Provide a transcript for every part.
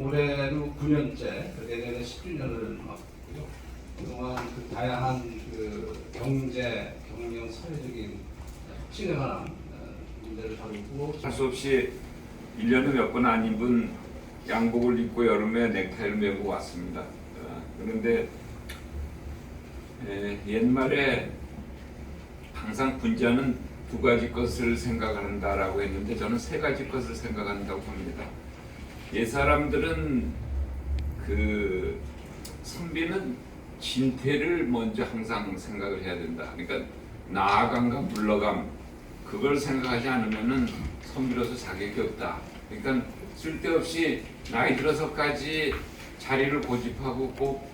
올해로 9년째, 내년에 10주년을 맞고요. 그동안 그 다양한 그 경제, 경영, 사회적인 혁신에 관한 문제를 다루고 할 수 없이 1년에 몇 번 안 입은 양복을 입고 여름에 넥타이를 메고 왔습니다. 그런데 옛말에 항상 군자는 두 가지 것을 생각한다라고 했는데 저는 세 가지 것을 생각한다고 봅니다. 옛 사람들은 그 선비는 진퇴를 먼저 항상 생각을 해야 된다. 그러니까 나아감과 물러감 그걸 생각하지 않으면은 선비로서 자격이 없다. 그러니까 쓸데없이 나이 들어서까지 자리를 고집하고 꼭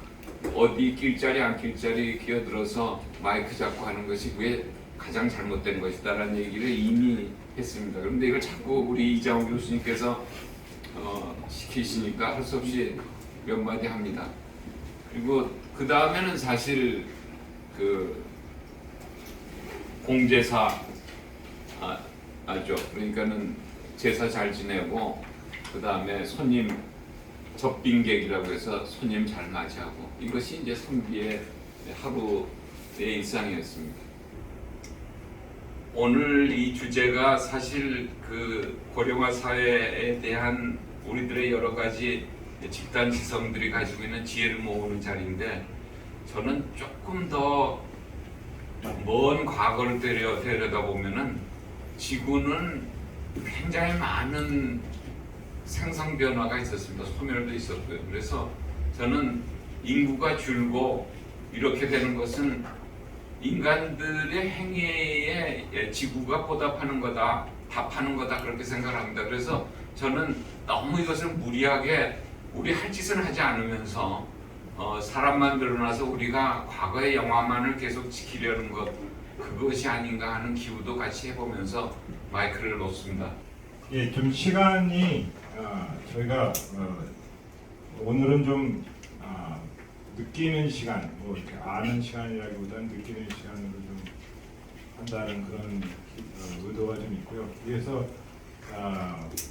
어디 낄자리 안 낄자리 기어들어서 마이크 잡고 하는 것이 그게 가장 잘못된 것이다라는 얘기를 이미 했습니다. 그런데 이걸 자꾸 우리 이장호 교수님께서 시키시니까 할 수 없이 몇 마디 합니다. 그리고 그 다음에는 사실 그 공제사 죠. 그러니까는 제사 잘 지내고 그 다음에 손님 접빙객이라고 해서 손님 잘 맞이하고 이것이 이제 선비의 하루의 일상이었습니다. 오늘 이 주제가 사실 그 고령화 사회에 대한 우리들의 여러 가지 집단 지성들이 가지고 있는 지혜를 모으는 자리인데 저는 조금 더 먼 과거를 들여다보면은 지구는 굉장히 많은 생성 변화가 있었습니다. 소멸도 있었고요. 그래서 저는 인구가 줄고 이렇게 되는 것은 인간들의 행위에 지구가 보답하는 거다, 답하는 거다 그렇게 생각합니다. 그래서 저는 너무 이것을 무리하게 우리 할 짓은 하지 않으면서 사람만 늘어나서 우리가 과거의 영화만을 계속 지키려는 것 그것이 아닌가 하는 기우도 같이 해보면서 마이크를 놓습니다. 예, 좀 시간이 저희가 오늘은 좀 느끼는 시간, 뭐 이렇게 아는 시간이라기보다는 느끼는 시간으로 좀 한다는 그런 의도가 좀 있고요. 그래서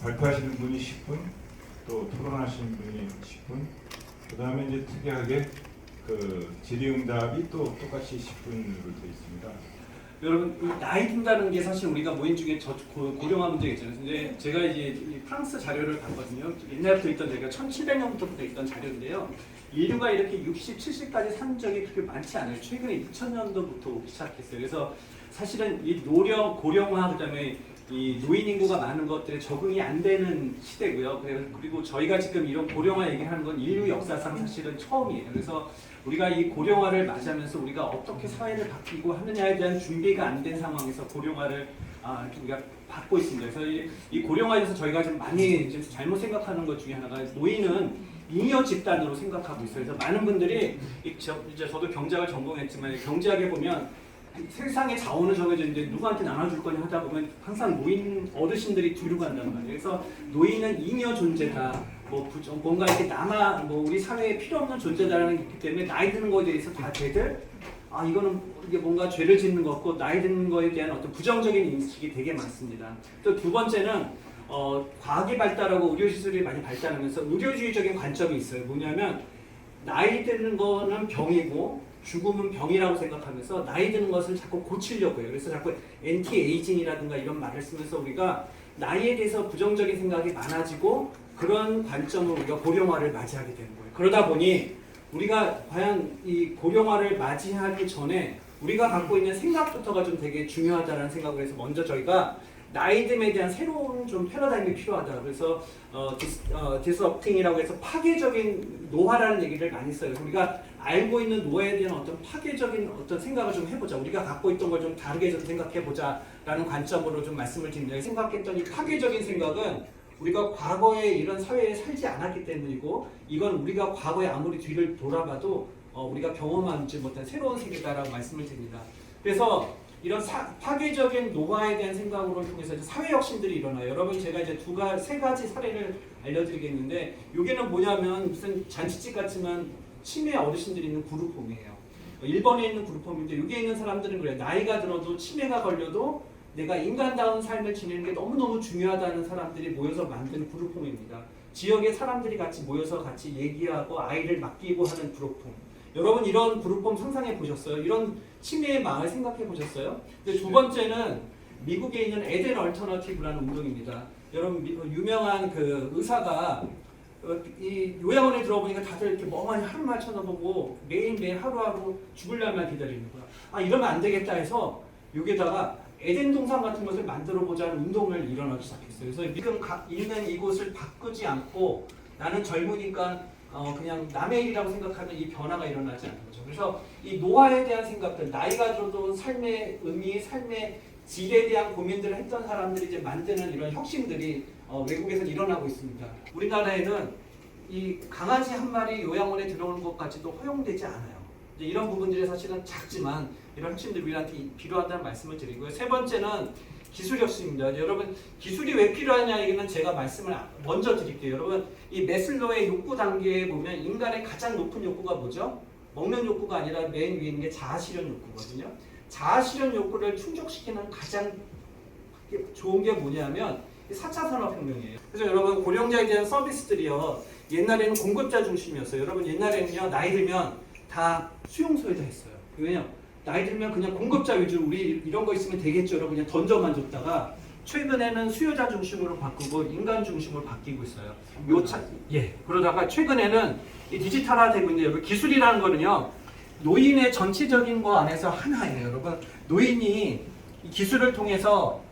발표하시는 분이 10분, 또 토론하시는 분이 10분, 그 다음에 이제 특이하게 그 질의응답이 또 똑같이 10분으로 되어 있습니다. 여러분, 이 나이 든다는 게 사실 우리가 모임 중에 고령화 문제가 있잖아요. 근데 제가 이제 프랑스 자료를 봤거든요. 옛날부터 있던 저희가 1700년부터 있던 자료인데요. 인류가 이렇게 60, 70까지 산 적이 그렇게 많지 않아요. 최근에 2000년도부터 오기 시작했어요. 그래서 사실은 이 고령화 그다음에 이 노인 인구가 많은 것들에 적응이 안 되는 시대고요. 그리고 저희가 지금 이런 고령화 얘기를 하는 건 인류 역사상 사실은 처음이에요. 그래서 우리가 이 고령화를 맞이하면서 우리가 어떻게 사회를 바뀌고 하느냐에 대한 준비가 안 된 상황에서 고령화를 우리가 받고 있습니다. 그래서 이 고령화에 대해서 저희가 좀 많이 이제 잘못 생각하는 것 중에 하나가 노인은 잉여 집단으로 생각하고 있어요. 그래서 많은 분들이 이제 저도 경제학을 전공했지만 경제학에 보면 세상의 자원은 정해져 있는데 누구한테 나눠줄 거냐 하다 보면 항상 노인 어르신들이 뒤로 간다는 말이에요. 그래서 노인은 잉여 존재다. 뭔가 이렇게 우리 사회에 필요 없는 존재다라는 게 있기 때문에 나이 드는 거에 대해서 다 죄들 이거는 이게 뭔가 죄를 짓는 것 같고 나이 드는 거에 대한 어떤 부정적인 인식이 되게 많습니다. 또 두 번째는 과학이 발달하고 의료시설이 많이 발달하면서 의료주의적인 관점이 있어요. 뭐냐면 나이 드는 거는 병이고 죽음은 병이라고 생각하면서 나이 드는 것을 자꾸 고치려고 해요. 그래서 자꾸 엔티에이징이라든가 이런 말을 쓰면서 우리가 나이에 대해서 부정적인 생각이 많아지고 그런 관점으로 우리가 고령화를 맞이하게 되는 거예요. 그러다 보니 우리가 과연 이 고령화를 맞이하기 전에 우리가 갖고 있는 생각부터가 좀 되게 중요하다는 생각을 해서 먼저 저희가 나이듦에 대한 새로운 좀 패러다임이 필요하다. 그래서 디스럽팅이라고 해서 파괴적인 노화라는 얘기를 많이 써요. 우리가 알고 있는 노화에 대한 어떤 파괴적인 어떤 생각을 좀 해보자. 우리가 갖고 있던 걸 좀 다르게 좀 생각해보자라는 관점으로 좀 말씀을 드립니다. 생각했더니 파괴적인 생각은 우리가 과거에 이런 사회에 살지 않았기 때문이고 이건 우리가 과거에 아무리 뒤를 돌아봐도 우리가 경험하지 못한 새로운 세계다라고 말씀을 드립니다. 그래서 이런 파괴적인 노화에 대한 생각으로 통해서 사회 혁신들이 일어나요. 여러분 제가 이제 세 가지 사례를 알려드리겠는데 여기는 뭐냐면 무슨 잔치집 같지만 치매 어르신들이 있는 그룹홈이에요. 일본에 있는 그룹홈인데 여기에 있는 사람들은 그래요. 나이가 들어도 치매가 걸려도 내가 인간다운 삶을 지내는 게 너무너무 중요하다는 사람들이 모여서 만든 그룹홈입니다. 지역의 사람들이 같이 모여서 같이 얘기하고 아이를 맡기고 하는 그룹홈. 여러분 이런 그룹홈 상상해 보셨어요? 이런 치매의 마을 생각해 보셨어요? 근데 두 번째는 미국에 있는 에덴 얼터너티브라는 운동입니다. 여러분 유명한 그 의사가 이 요양원에 들어보니까 다들 이렇게 멍하니 하루만 쳐다보고 매일매일 하루하루 죽을 날만 기다리는 거야. 아 이러면 안 되겠다 해서 여기다가 에덴 동산 같은 것을 만들어 보자는 운동을 일어나기 시작했어요. 그래서 지금 있는 이곳을 바꾸지 않고 나는 젊으니까 그냥 남의 일이라고 생각하면 이 변화가 일어나지 않는 거죠. 그래서 이 노화에 대한 생각들, 나이가 들어도 삶의 의미, 삶의 질에 대한 고민들을 했던 사람들이 이제 만드는 이런 혁신들이 외국에서 일어나고 있습니다. 우리나라에는 이 강아지 한 마리 요양원에 들어오는 것까지도 허용되지 않아요. 이제 이런 부분들이 사실은 작지만 이런 혁신들이 우리한테 필요하다는 말씀을 드리고요. 세 번째는 기술 혁신입니다. 여러분 기술이 왜 필요하냐 얘기는 제가 말씀을 먼저 드릴게요. 여러분 이 매슬로의 욕구 단계에 보면 인간의 가장 높은 욕구가 뭐죠? 먹는 욕구가 아니라 맨 위에 있는 게 자아실현 욕구거든요. 자아실현 욕구를 충족시키는 가장 좋은 게 뭐냐면 4차 산업혁명이에요. 그래서 여러분 고령자에 대한 서비스들이요. 옛날에는 공급자 중심이었어요. 여러분 옛날에는요. 나이 들면 다 수용소에다 했어요. 왜냐면 나이 들면 그냥 공급자 위주로 우리 이런 거 있으면 되겠죠. 그냥 던져만 줬다가 최근에는 수요자 중심으로 바꾸고 인간 중심으로 바뀌고 있어요. 그러다가 최근에는 이 디지털화되고 있는데 여러분 기술이라는 거는요. 노인의 전체적인 거 안에서 하나예요. 여러분 노인이 이 기술을 통해서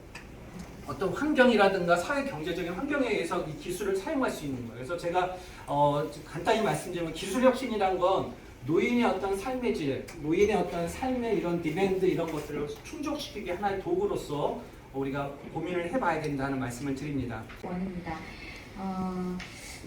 어떤 환경이라든가 사회 경제적인 환경에 의해서 이 기술을 사용할 수 있는 거예요. 그래서 제가 간단히 말씀드리면 기술 혁신이란 건 노인의 어떤 삶의 질, 노인의 어떤 삶의 이런 디맨드 이런 것들을 충족시키기 하나의 도구로서 우리가 고민을 해봐야 된다는 말씀을 드립니다. 원입니다.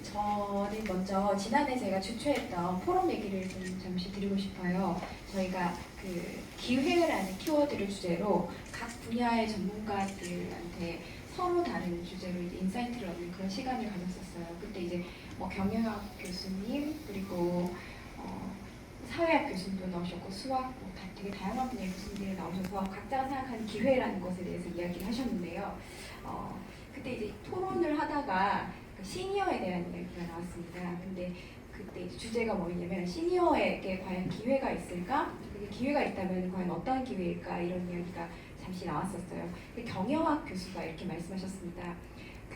저는 먼저 지난해 제가 주최했던 포럼 얘기를 좀 잠시 드리고 싶어요. 저희가 그 기회라는 키워드를 주제로 각 분야의 전문가들한테 서로 다른 주제로 이제 인사이트를 얻는 그런 시간을 가졌었어요. 그때 이제 뭐 경영학 교수님 그리고 사회학 교수님도 나오셨고 수학 되게 다양한 분야의 교수님들이 나오셔서 각자가 생각하는 기회라는 것에 대해서 이야기를 하셨는데요. 그때 이제 토론을 하다가 그 시니어에 대한 이야기가 나왔습니다. 근데 그때 이제 주제가 뭐였냐면 시니어에게 과연 기회가 있을까? 그게 기회가 있다면 과연 어떤 기회일까? 이런 이야기가 잠시 나왔었어요. 경영학 교수가 이렇게 말씀하셨습니다.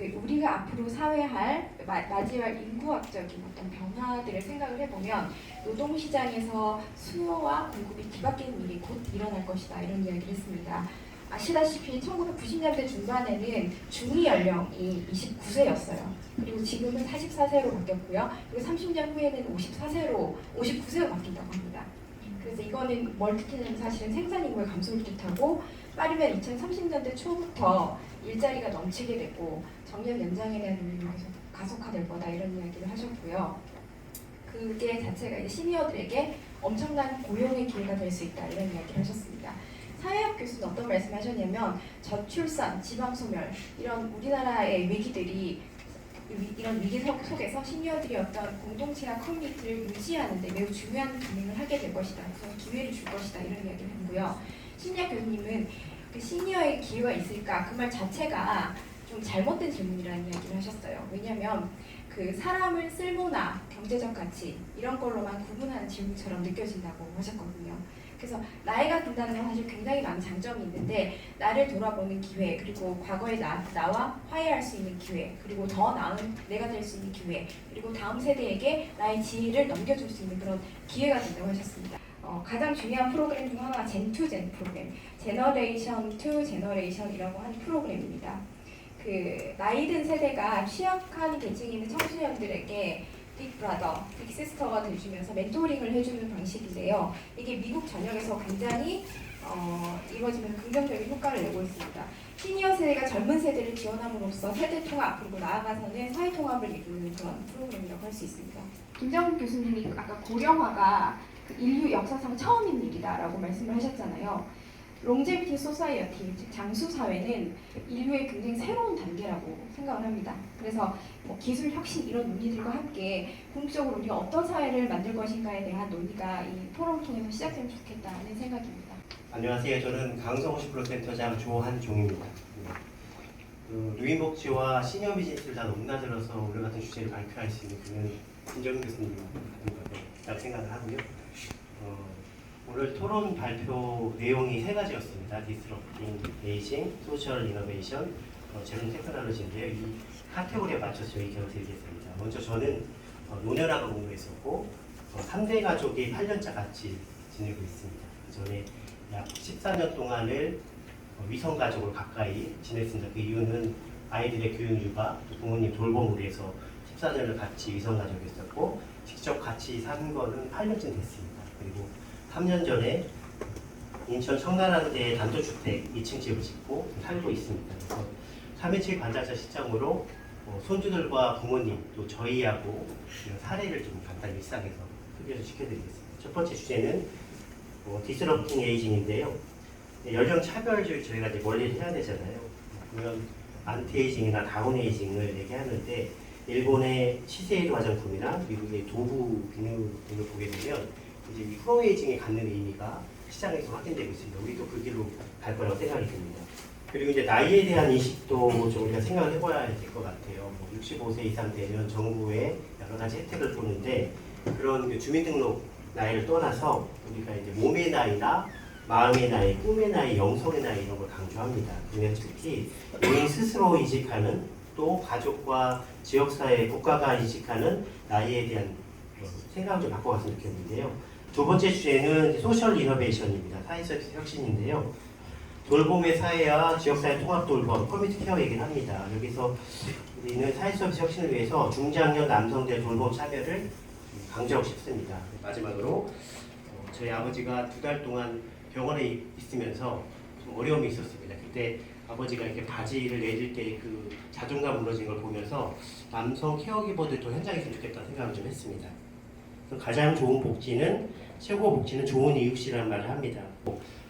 우리가 앞으로 사회할 맞이할 인구학적인 어떤 변화들을 생각을 해보면 노동시장에서 수요와 공급이 뒤바뀌는 일이 곧 일어날 것이다 이런 이야기를 했습니다. 아시다시피 1990년대 중반에는 중위 연령이 29세였어요. 그리고 지금은 44세로 바뀌었고요. 그리고 30년 후에는 59세로 바뀐다고 합니다. 그래서 이거는 뭘 뜻하냐면 사실은 생산 인구의 감소를 뜻하고 빠르면 2030년대 초부터 일자리가 넘치게 되고 정년 연장에 대한 논의가 계속 가속화될 거다 이런 이야기를 하셨고요. 그게 자체가 이제 시니어들에게 엄청난 고용의 기회가 될 수 있다 이런 이야기를 하셨습니다. 사회학 교수는 어떤 말씀을 하셨냐면 저출산, 지방소멸 이런 우리나라의 위기들이 이런 위기 속에서 시니어들이 어떤 공동체나 커뮤니티를 유지하는 데 매우 중요한 기능을 하게 될 것이다. 그래서 기회를 줄 것이다 이런 이야기를 했고요. 신약 교수님은 그 시니어의 기회가 있을까? 그 말 자체가 좀 잘못된 질문이라는 이야기를 하셨어요. 왜냐하면 그 사람을 쓸모나 경제적 가치 이런 걸로만 구분하는 질문처럼 느껴진다고 하셨거든요. 그래서 나이가 든다는 건 사실 굉장히 많은 장점이 있는데 나를 돌아보는 기회 그리고 과거의 나와 화해할 수 있는 기회 그리고 더 나은 내가 될 수 있는 기회 그리고 다음 세대에게 나의 지혜를 넘겨줄 수 있는 그런 기회가 된다고 하셨습니다. 가장 중요한 프로그램 중 하나가 젠2젠 프로그램 제너레이션 투 제너레이션이라고 하는 프로그램입니다. 그 나이 든 세대가 취약한 계층에 있는 청소년들에게 빅브라더, 빅시스터가 돼주면서 멘토링을 해주는 방식인데요. 이게 미국 전역에서 굉장히 이루어지면서 긍정적인 효과를 내고 있습니다. 시니어 세대가 젊은 세대를 지원함으로써 세대 통합 그리고 나아가서는 사회 통합을 이루는 그런 프로그램이라고 할 수 있습니다. 김정은 교수님이 아까 고령화가 그 인류 역사상 처음인 일이다라고 말씀을 하셨잖아요. 롱제비티 소사이어티, 즉 장수 사회는 인류의 굉장히 새로운 단계라고 생각을 합니다. 그래서 뭐 기술 혁신 이런 논의들과 함께 궁극적으로 우리가 어떤 사회를 만들 것인가에 대한 논의가 이 포럼을 통해서 시작되면 좋겠다는 생각입니다. 안녕하세요. 저는 강성50% 센터장 조한종입니다. 그 노인복지와 시니어 비즈니스를 다 넘나들어서 오늘 같은 주제를 발표할 수 있는 그는 김정은 교수님 같은 거라고 생각을 하고요. 오늘 토론 발표 내용이 세 가지였습니다. 디스럽팅, 에이징, 소셜 이노베이션, 제로 테크놀로지인데요. 이 카테고리에 맞춰서 의견을 드리겠습니다. 먼저 저는 노년화가 공부했었고 3대 가족이 8년차 같이 지내고 있습니다. 그 전에 약 14년 동안을 위성가족으로 가까이 지냈습니다. 그 이유는 아이들의 교육 육아, 또 부모님 돌봄으로 해서 14년을 같이 위성가족이었었고 직접 같이 산 거는 8년쯤 됐습니다. 그리고 3년 전에 인천 청나라대에 단독주택 2층 집을 짓고 살고 있습니다. 그래서 3.17 관장자 시점으로 손주들과 부모님 또 저희하고 이런 사례를 좀 간단히 일상에서 소개해서 시켜드리겠습니다. 첫 번째 주제는 디스럽팅 에이징인데요. 연령 차별주의 저희가 이제 멀리 해야 되잖아요. 보면 안티에이징이나 다운에이징을 얘기하는데 일본의 시세이도 화장품이나 미국의 도부 비누 등을 보게 되면 이제 이 프로에이징이 갖는 의미가 시장에서 확인되고 있습니다. 우리도 그 길로 갈 거라고 생각이 듭니다. 그리고 이제 나이에 대한 인식도 좀 우리가 생각을 해봐야 될 것 같아요. 65세 이상 되면 정부의 여러 가지 혜택을 보는데 그런 그 주민등록 나이를 떠나서 우리가 이제 몸의 나이나 마음의 나이, 꿈의 나이, 영성의 나이 이런 걸 강조합니다. 그중에 특히 본인 스스로 인식하는 또 가족과 지역사회, 국가가 인식하는 나이에 대한 생각을 좀 바꿔봤으면 좋겠는데요. 두 번째 주제는 소셜 이노베이션입니다. 사회서비스 혁신인데요. 돌봄의 사회와 지역사회 통합 돌봄, 커뮤니티 케어 얘기를 합니다. 여기서 우리는 사회서비스 혁신을 위해서 중장년 남성들의 돌봄 참여를 강조하고 싶습니다. 마지막으로 저희 아버지가 2달 동안 병원에 있으면서 좀 어려움이 있었습니다. 그때 아버지가 이렇게 바지를 내릴 때 그 자존감 무너진 걸 보면서 남성 케어기버들도 현장에 있으면 좋겠다는 생각을 좀 했습니다. 가장 좋은 복지는 최고 복지는 좋은 이웃이라는 말을 합니다.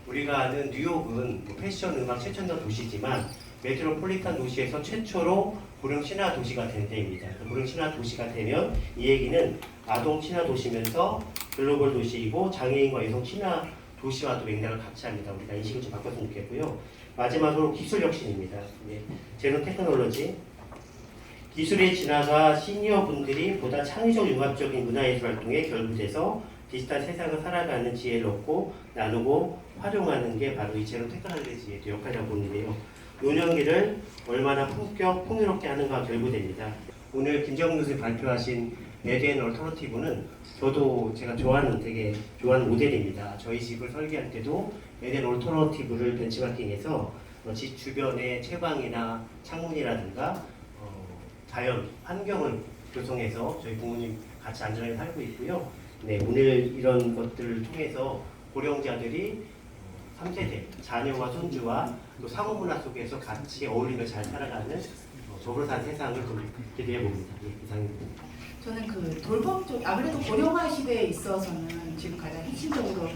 우리가 아는 뉴욕은 패션 음악 최첨단 도시지만 메트로폴리탄 도시에서 최초로 고령 친화 도시가 된 데입니다. 고령 친화 도시가 되면 이 얘기는 아동 친화 도시면서 글로벌 도시이고 장애인과 여성 친화 도시와도 맥락을 같이 합니다. 우리가 인식을 좀 바꿨으면 좋겠고요. 마지막으로 기술 혁신입니다. 제로 테크놀로지. 기술의 진화가 시니어 분들이 보다 창의적 융합적인 문화예술 활동에 결부돼서 디지털 세상을 살아가는 지혜를 얻고 나누고 활용하는 게 바로 이 제로 테크놀로지의 역할이라고 보는데요. 노년기를 얼마나 품격, 풍요롭게 하는가 결부됩니다. 오늘 김정은 교수님 발표하신 에덴 얼터너티브는 저도 제가 되게 좋아하는 모델입니다. 저희 집을 설계할 때도 에덴 얼터너티브를 벤치마킹해서 집 주변의 채광이나 창문이라든가 자연, 환경을 조성해서 저희 부모님 같이 안전하게 살고 있고요. 네, 오늘 이런 것들을 통해서 고령자들이 3세대, 자녀와 손주와 또 상호문화 속에서 같이 어울리며 잘 살아가는 더불어 사는 세상을 좀 기대해 봅니다. 이상입니다. 저는 그 돌봄 쪽 아무래도 고령화 시대에 있어서는 지금 가장 핵심적으로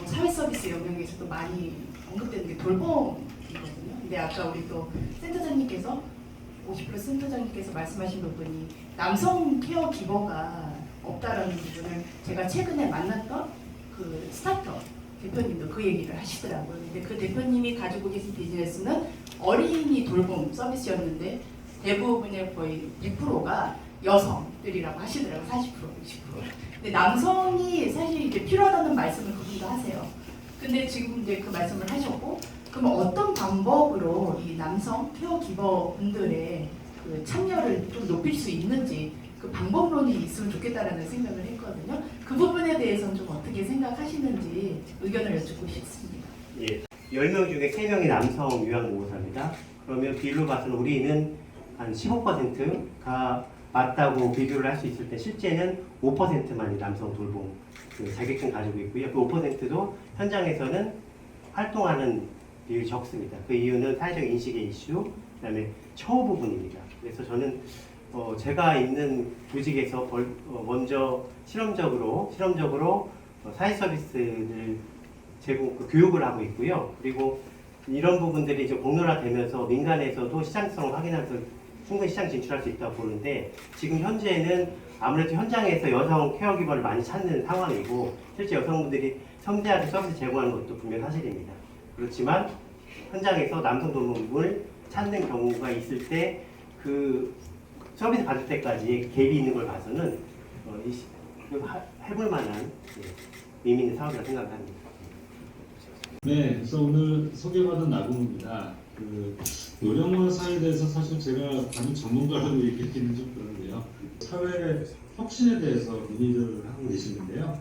사회 서비스 영역에서도 많이 언급되는 게 돌봄이거든요. 근데 아까 우리 또 센터장님께서 50+ 센터장님께서 말씀하신 부분이 남성 케어 기버가 없다라는 부분을 제가 최근에 만났던 그 스타트업 대표님도 그 얘기를 하시더라고요. 근데 그 대표님이 가지고 계신 비즈니스는 어린이 돌봄 서비스였는데 대부분의 거의 100%가 여성들이라고 하시더라고요. 40%, 60%. 근데 남성이 사실 이렇게 필요하다는 말씀을 그분도 하세요. 근데 지금 이제 그 말씀을 하셨고, 그럼 어떤 방법으로 이 남성 케어 기버 분들의 그 참여를 좀 높일 수 있는지 그 방법론이 있으면 좋겠다라는 생각을 했거든요. 그 부분에 대해서는 좀 어떻게 생각하시는지 의견을 여쭙고 싶습니다. 예, 10명 중에 3명이 남성 요양보호사입니다. 그러면 비율로 봐서는 우리는 한 15%가 맞다고 비교를 할 수 있을 때 실제는 5%만이 남성 돌봄 그 자격증 가지고 있고요. 그 5%도 현장에서는 활동하는 비율이 적습니다. 그 이유는 사회적 인식의 이슈, 그다음에 처우 부분입니다. 그래서 저는 제가 있는 조직에서 먼저 실험적으로 사회 서비스를 제공 교육을 하고 있고요. 그리고 이런 부분들이 이제 공론화되면서 민간에서도 시장성을 확인하면서 충분히 시장 진출할 수 있다고 보는데 지금 현재는 아무래도 현장에서 여성 케어기버를 많이 찾는 상황이고 실제 여성분들이 섬세하게 서비스 제공하는 것도 분명 사실입니다. 그렇지만 현장에서 남성 돌봄을 찾는 경우가 있을 때 그 서비스 받을 때까지 갭이 있는 걸 봐서는 해볼 만한 의미 있는 사업이라고 생각합니다. 네, 그래서 오늘 소개받은 나궁입니다. 노령화 사회에 대해서 사실 제가 감히 전문가라고 얘기하기는 좀 그런데요. 사회 혁신에 대해서 논의를 하고 계시는데요.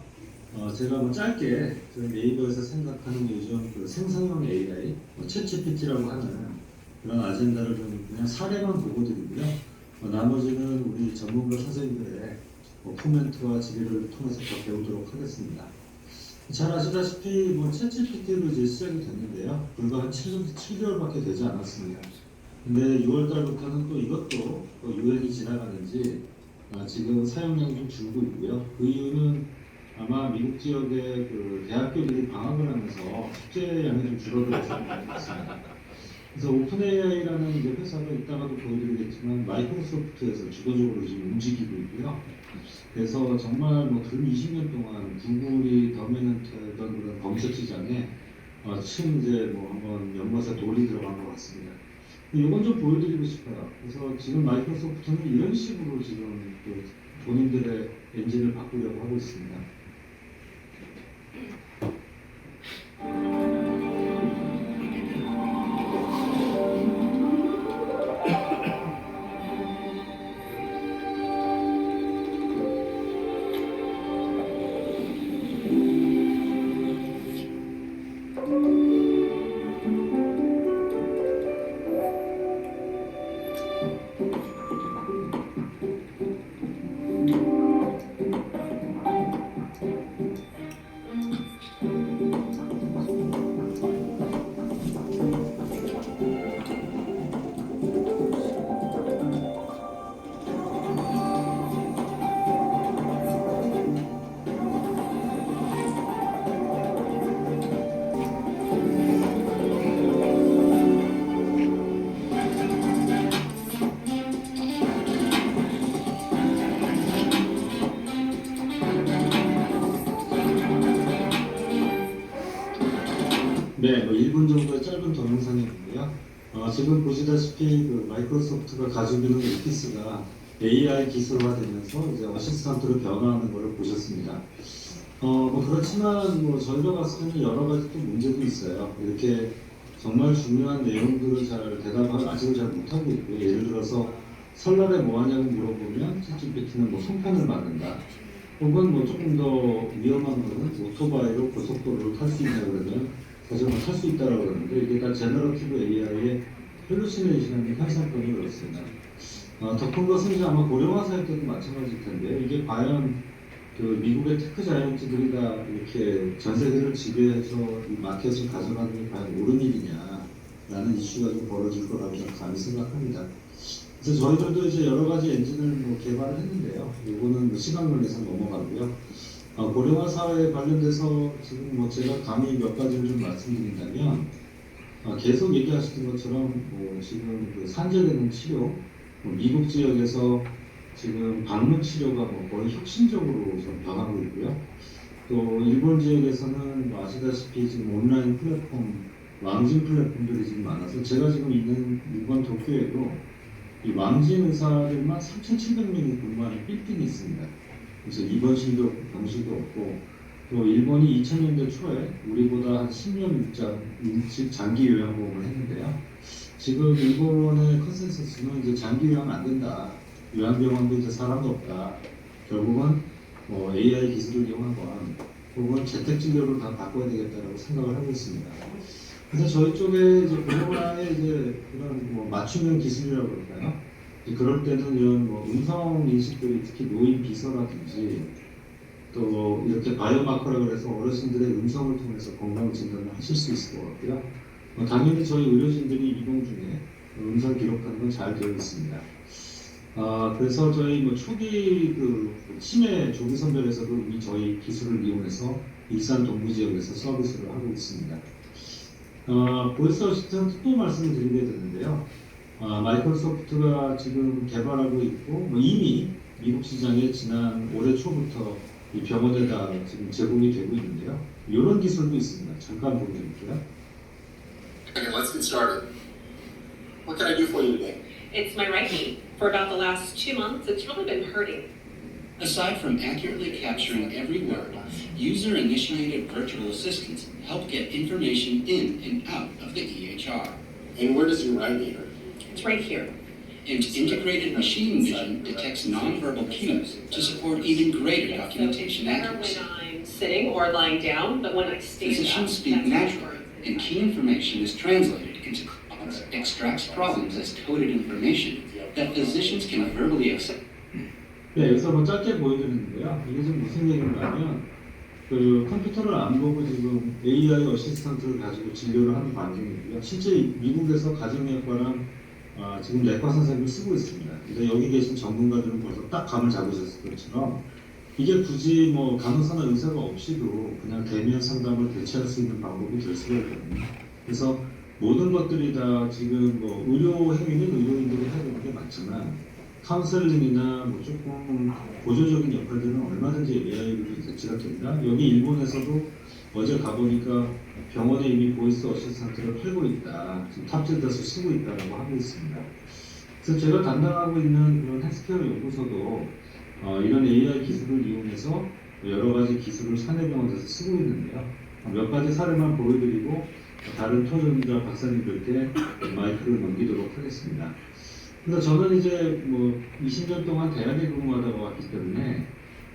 제가 짧게 저희 네이버에서 생각하는 요즘 생성형 AI, 챗GPT라고 하는 그런 아젠다를 좀 그냥 사례만 보고 드리고요. 나머지는 우리 전문가 선생님들의 코멘트와 질의를 통해서 더 배우도록 하겠습니다. 잘 아시다시피 챗GPT로 이제 시작이 됐는데요. 불과 한 7개월밖에 되지 않았습니다. 근데 6월달부터는 또 이것도 유행이 지나가는지 지금 사용량이 좀 줄고 있고요. 그 이유는 아마 미국 지역의 대학교들이 방학을 하면서 숙제량이 좀 줄어들어서 그런 것 같습니다. 그래서 오픈AI라는 이제 회사가 이따가도 보여드리겠지만 마이크로소프트에서 주도적으로 지금 움직이고 있고요. 그래서 정말 근 20년 동안 구글이 도미넌트했던 그런 검색 시장에 층 이제 한번 연못에 돌이 들어간 것 같습니다. 이건 좀 보여드리고 싶어요. 그래서 지금 마이크로소프트는 이런 식으로 지금 본인들의 엔진을 바꾸려고 하고 있습니다. 네, 1분 정도의 짧은 동영상이고요. 지금 보시다시피 마이크로소프트가 가지고 있는 오피스가 AI 기술화되면서 이제 어시스턴트로 변화하는 것을 보셨습니다. 그렇지만 저희가 봤을 때는 여러 가지 또 문제도 있어요. 이렇게 정말 중요한 내용들을 잘 대답을 아직은 잘 못하고 있고, 예를 들어서 설날에 뭐 하냐고 물어보면 챗GPT는 송편을 만든다. 혹은 조금 더 위험한 거는 오토바이로 고속도로를 탈 수 있냐 그러면 사실 탈 수 있다라고 그러는데 이게 다 제너러티브 AI의 헬루시네이션의 현상권이 그렇습니다. 더 큰 것은 이제 아마 고령화 사회 때도 마찬가지일 텐데 이게 과연 미국의 테크 자이언트들이 다 이렇게 전 세계를 지배해서 이 마켓을 가져가는 게 과연 옳은 일이냐라는 이슈가 좀 벌어질 거라고 저는 감히 생각합니다. 그래서 저희들도 이제 여러 가지 엔진을 개발을 했는데요. 이거는 시간 관계상 넘어가고요. 고령화 사회에 관련돼서 지금 제가 감히 몇 가지를 좀 말씀드린다면 계속 얘기하시는 것처럼 지금 산재되는 치료, 미국 지역에서 지금 방문 치료가 거의 혁신적으로 좀 변하고 있고요. 또 일본 지역에서는 아시다시피 지금 온라인 플랫폼, 왕진 플랫폼들이 지금 많아서 제가 지금 있는 일본 도쿄에도 이 왕진 의사들만 3,700명이 근무하는 빌딩이 있습니다. 그래서 입원실도 없고 병실도 없고 또 일본이 2000년대 초에 우리보다 한 10년 일찍 장기 요양보험을 했는데요. 지금 일본의 컨센서스는 이제 장기 요양 안 된다. 요양병원도 이제 사람도 없다. 결국은 AI 기술을 이용하건 혹은 재택진료로 다 바꿔야 되겠다라고 생각을 하고 있습니다. 그래서 저희 쪽에 이제 고령화의 이제 그런 맞춤형 기술이라고 그럴까요? 그럴 때는 이런 음성 인식들이 특히 노인 비서라든지 또 이렇게 바이오마커라고 해서 어르신들의 음성을 통해서 건강 진단을 하실 수 있을 것 같고요. 당연히 저희 의료진들이 이동 중에 음성 기록하는 건 잘 되어 있습니다. 그래서 저희 초기 치매 조기 선별에서도 이미 저희 기술을 이용해서 일산 동부 지역에서 서비스를 하고 있습니다. 보이스어시스턴트 또 말씀을 드리게 되는데요. 마이크로소프트가 지금 개발하고 있고 이미 미국 시장에 지난 올해 초부터 이 병원에다 지금 제공이 되고 있는데요. 이런 기술도 있습니다. 잠깐 보여드릴게요. Okay, let's get started. What can I do for you today? It's my right knee. For about the last 2 months, it's really been hurting. Aside from accurately capturing every word, user-initiated virtual assistants help get information in and out of the EHR. And where does your right knee hurt? It's right here. And integrated machine vision detects nonverbal cues to support even greater documentation Better accuracy. when I'm sitting or lying down, but when I stand up, Physicians speak that's naturally, and key information is translated into cause, extracts problems as coded information that physicians can verbally accept. 네, 여기서 뭐 짧게 보여드리는데요. 이게 지금 무슨 얘기냐면 그 컴퓨터를 안 보고 지금 AI 어시스턴트를 가지고 진료를 하는 방식이고요. 실제 미국에서 가정의학과랑 지금 내과 선생님을 쓰고 있습니다. 그래서 여기 계신 전문가들은 벌써 딱 감을 잡으셨을 것처럼 이게 굳이 뭐 간호사나 의사가 없이도 그냥 대면 상담을 대체할 수 있는 방법이 될 수가 있거든요. 그래서 모든 것들이 다 지금 뭐 의료 행위는 의료인들이 해야 되는 게 맞지만 카운셀링이나 뭐 조금 보조적인 역할들은 얼마든지 AI로 대체가 된다. 여기 일본에서도 어제 가보니까 병원에 이미 보이스 어시스턴트를 팔고 있다. 지금 탑재돼서 쓰고 있다고 하고 있습니다. 그래서 제가 담당하고 있는 그런 헬스케어 연구소도 이런 AI 기술을 이용해서 여러 가지 기술을 사내병원에서 쓰고 있는데요. 몇 가지 사례만 보여드리고 다른 토론자 박사님들께 마이크를 넘기도록 하겠습니다. 그래서 저는 이제 뭐 20년 동안 대학에 근무하다가 왔기 때문에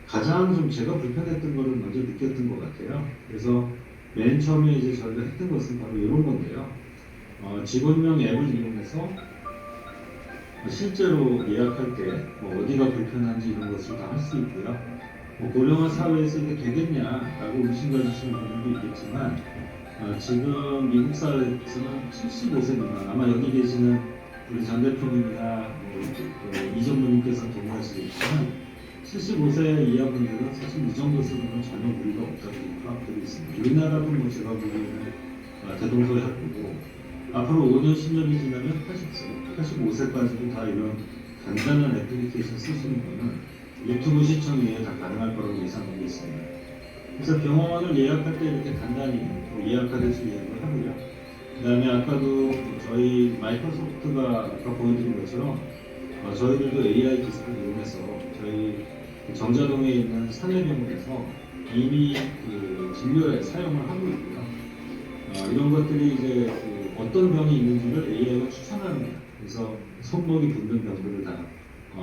가장 좀 제가 불편했던 거를 먼저 느꼈던 것 같아요. 그래서 맨 처음에 이제 저희가 했던 것은 바로 이런 건데요. 직원명 앱을 이용해서 실제로 예약할 때 뭐 어디가 불편한지 이런 것을 다 할 수 있고요. 뭐 고령화 사회에서 이게 되겠냐라고 의심가지시는 분들도 있겠지만 지금 미국 사회에서는 75세 미만, 아마 여기 계시는 우리 전 대표님이나 이 전무님께서는 동의하시겠지만 75세 이하 분들은 사실 이 정도 수준은 전혀 무리가 없다고 파악되고 있습니다. 우리나라도 뭐 제가 보기에는 대동소이하고 앞으로 5년, 10년이 지나면 80세, 85세까지도 다 이런 간단한 애플리케이션 쓰시는 거는 유튜브 시청 이외에 다 가능할 거라고 예상하고 있습니다. 그래서 병원을 예약할 때 이렇게 간단히 예약하듯이 예약을 하고요. 그 다음에 아까도 저희 마이크로소프트가 아까 보여드린 것처럼 저희들도 AI 기술을 이용해서 저희 정자동에 있는 사내병원에서 이미 그 진료에 사용을 하고 있고요. 이런 것들이 이제 어떤 병이 있는지를 AI가 추천합니다. 그래서 손목이 붓는 병들을 다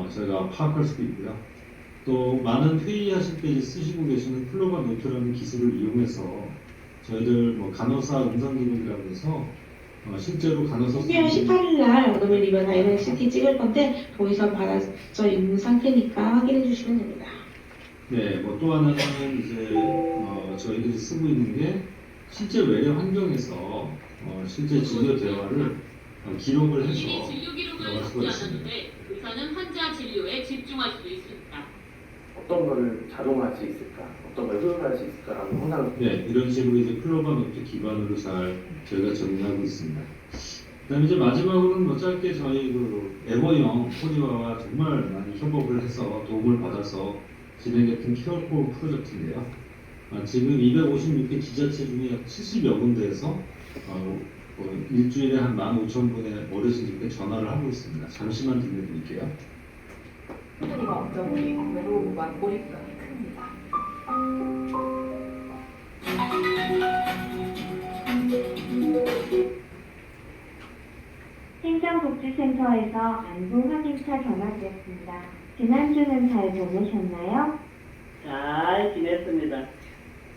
저희가 파악할 수도 있고요. 또 많은 회의하실 때 쓰시고 계시는 클로바 노트라는 기술을 이용해서 저희들 뭐 간호사 음성 기록이라고 해서 실제로 간호사 12월 18일 날 오늘 리버 다이렉 CT 찍을 건데 동의서 받아져 있는 상태니까 확인해 주시면 됩니다. 네, 뭐 또 하나는 이제 저희들이 쓰고 있는 게 실제 외래 환경에서 실제 진료 대화를 기록을 해서 진료 기록을 나갈 수가 있습니다. 적재하는데 의사는 환자 진료에 집중할 수 있습니다. 어떤 거를 자동화할 수 있을까, 어떤 걸 효율화할 수 있을까라는 항상 네, 이런 식으로 이제 클로바 노트 기반으로 잘 저희가 정리하고 있습니다. 그다음에 이제 마지막으로는 뭐 짧게 저희 그 에버형 코리아와 정말 많이 협업을 해서 도움을 받아서 진행했던 케어코 프로젝트인데요. 지금 256개 지자체 중에 약 70여 군데에서 일주일에 한 15,000분의 어르신들께 전화를 하고 있습니다. 잠시만 들려드릴게요. 소리가 없다 보니 외로움과 고립감이 큽니다. 행정복지센터에서 안부 확인차 전화드렸습니다. 지난주는 잘 보내셨나요? 잘 지냈습니다.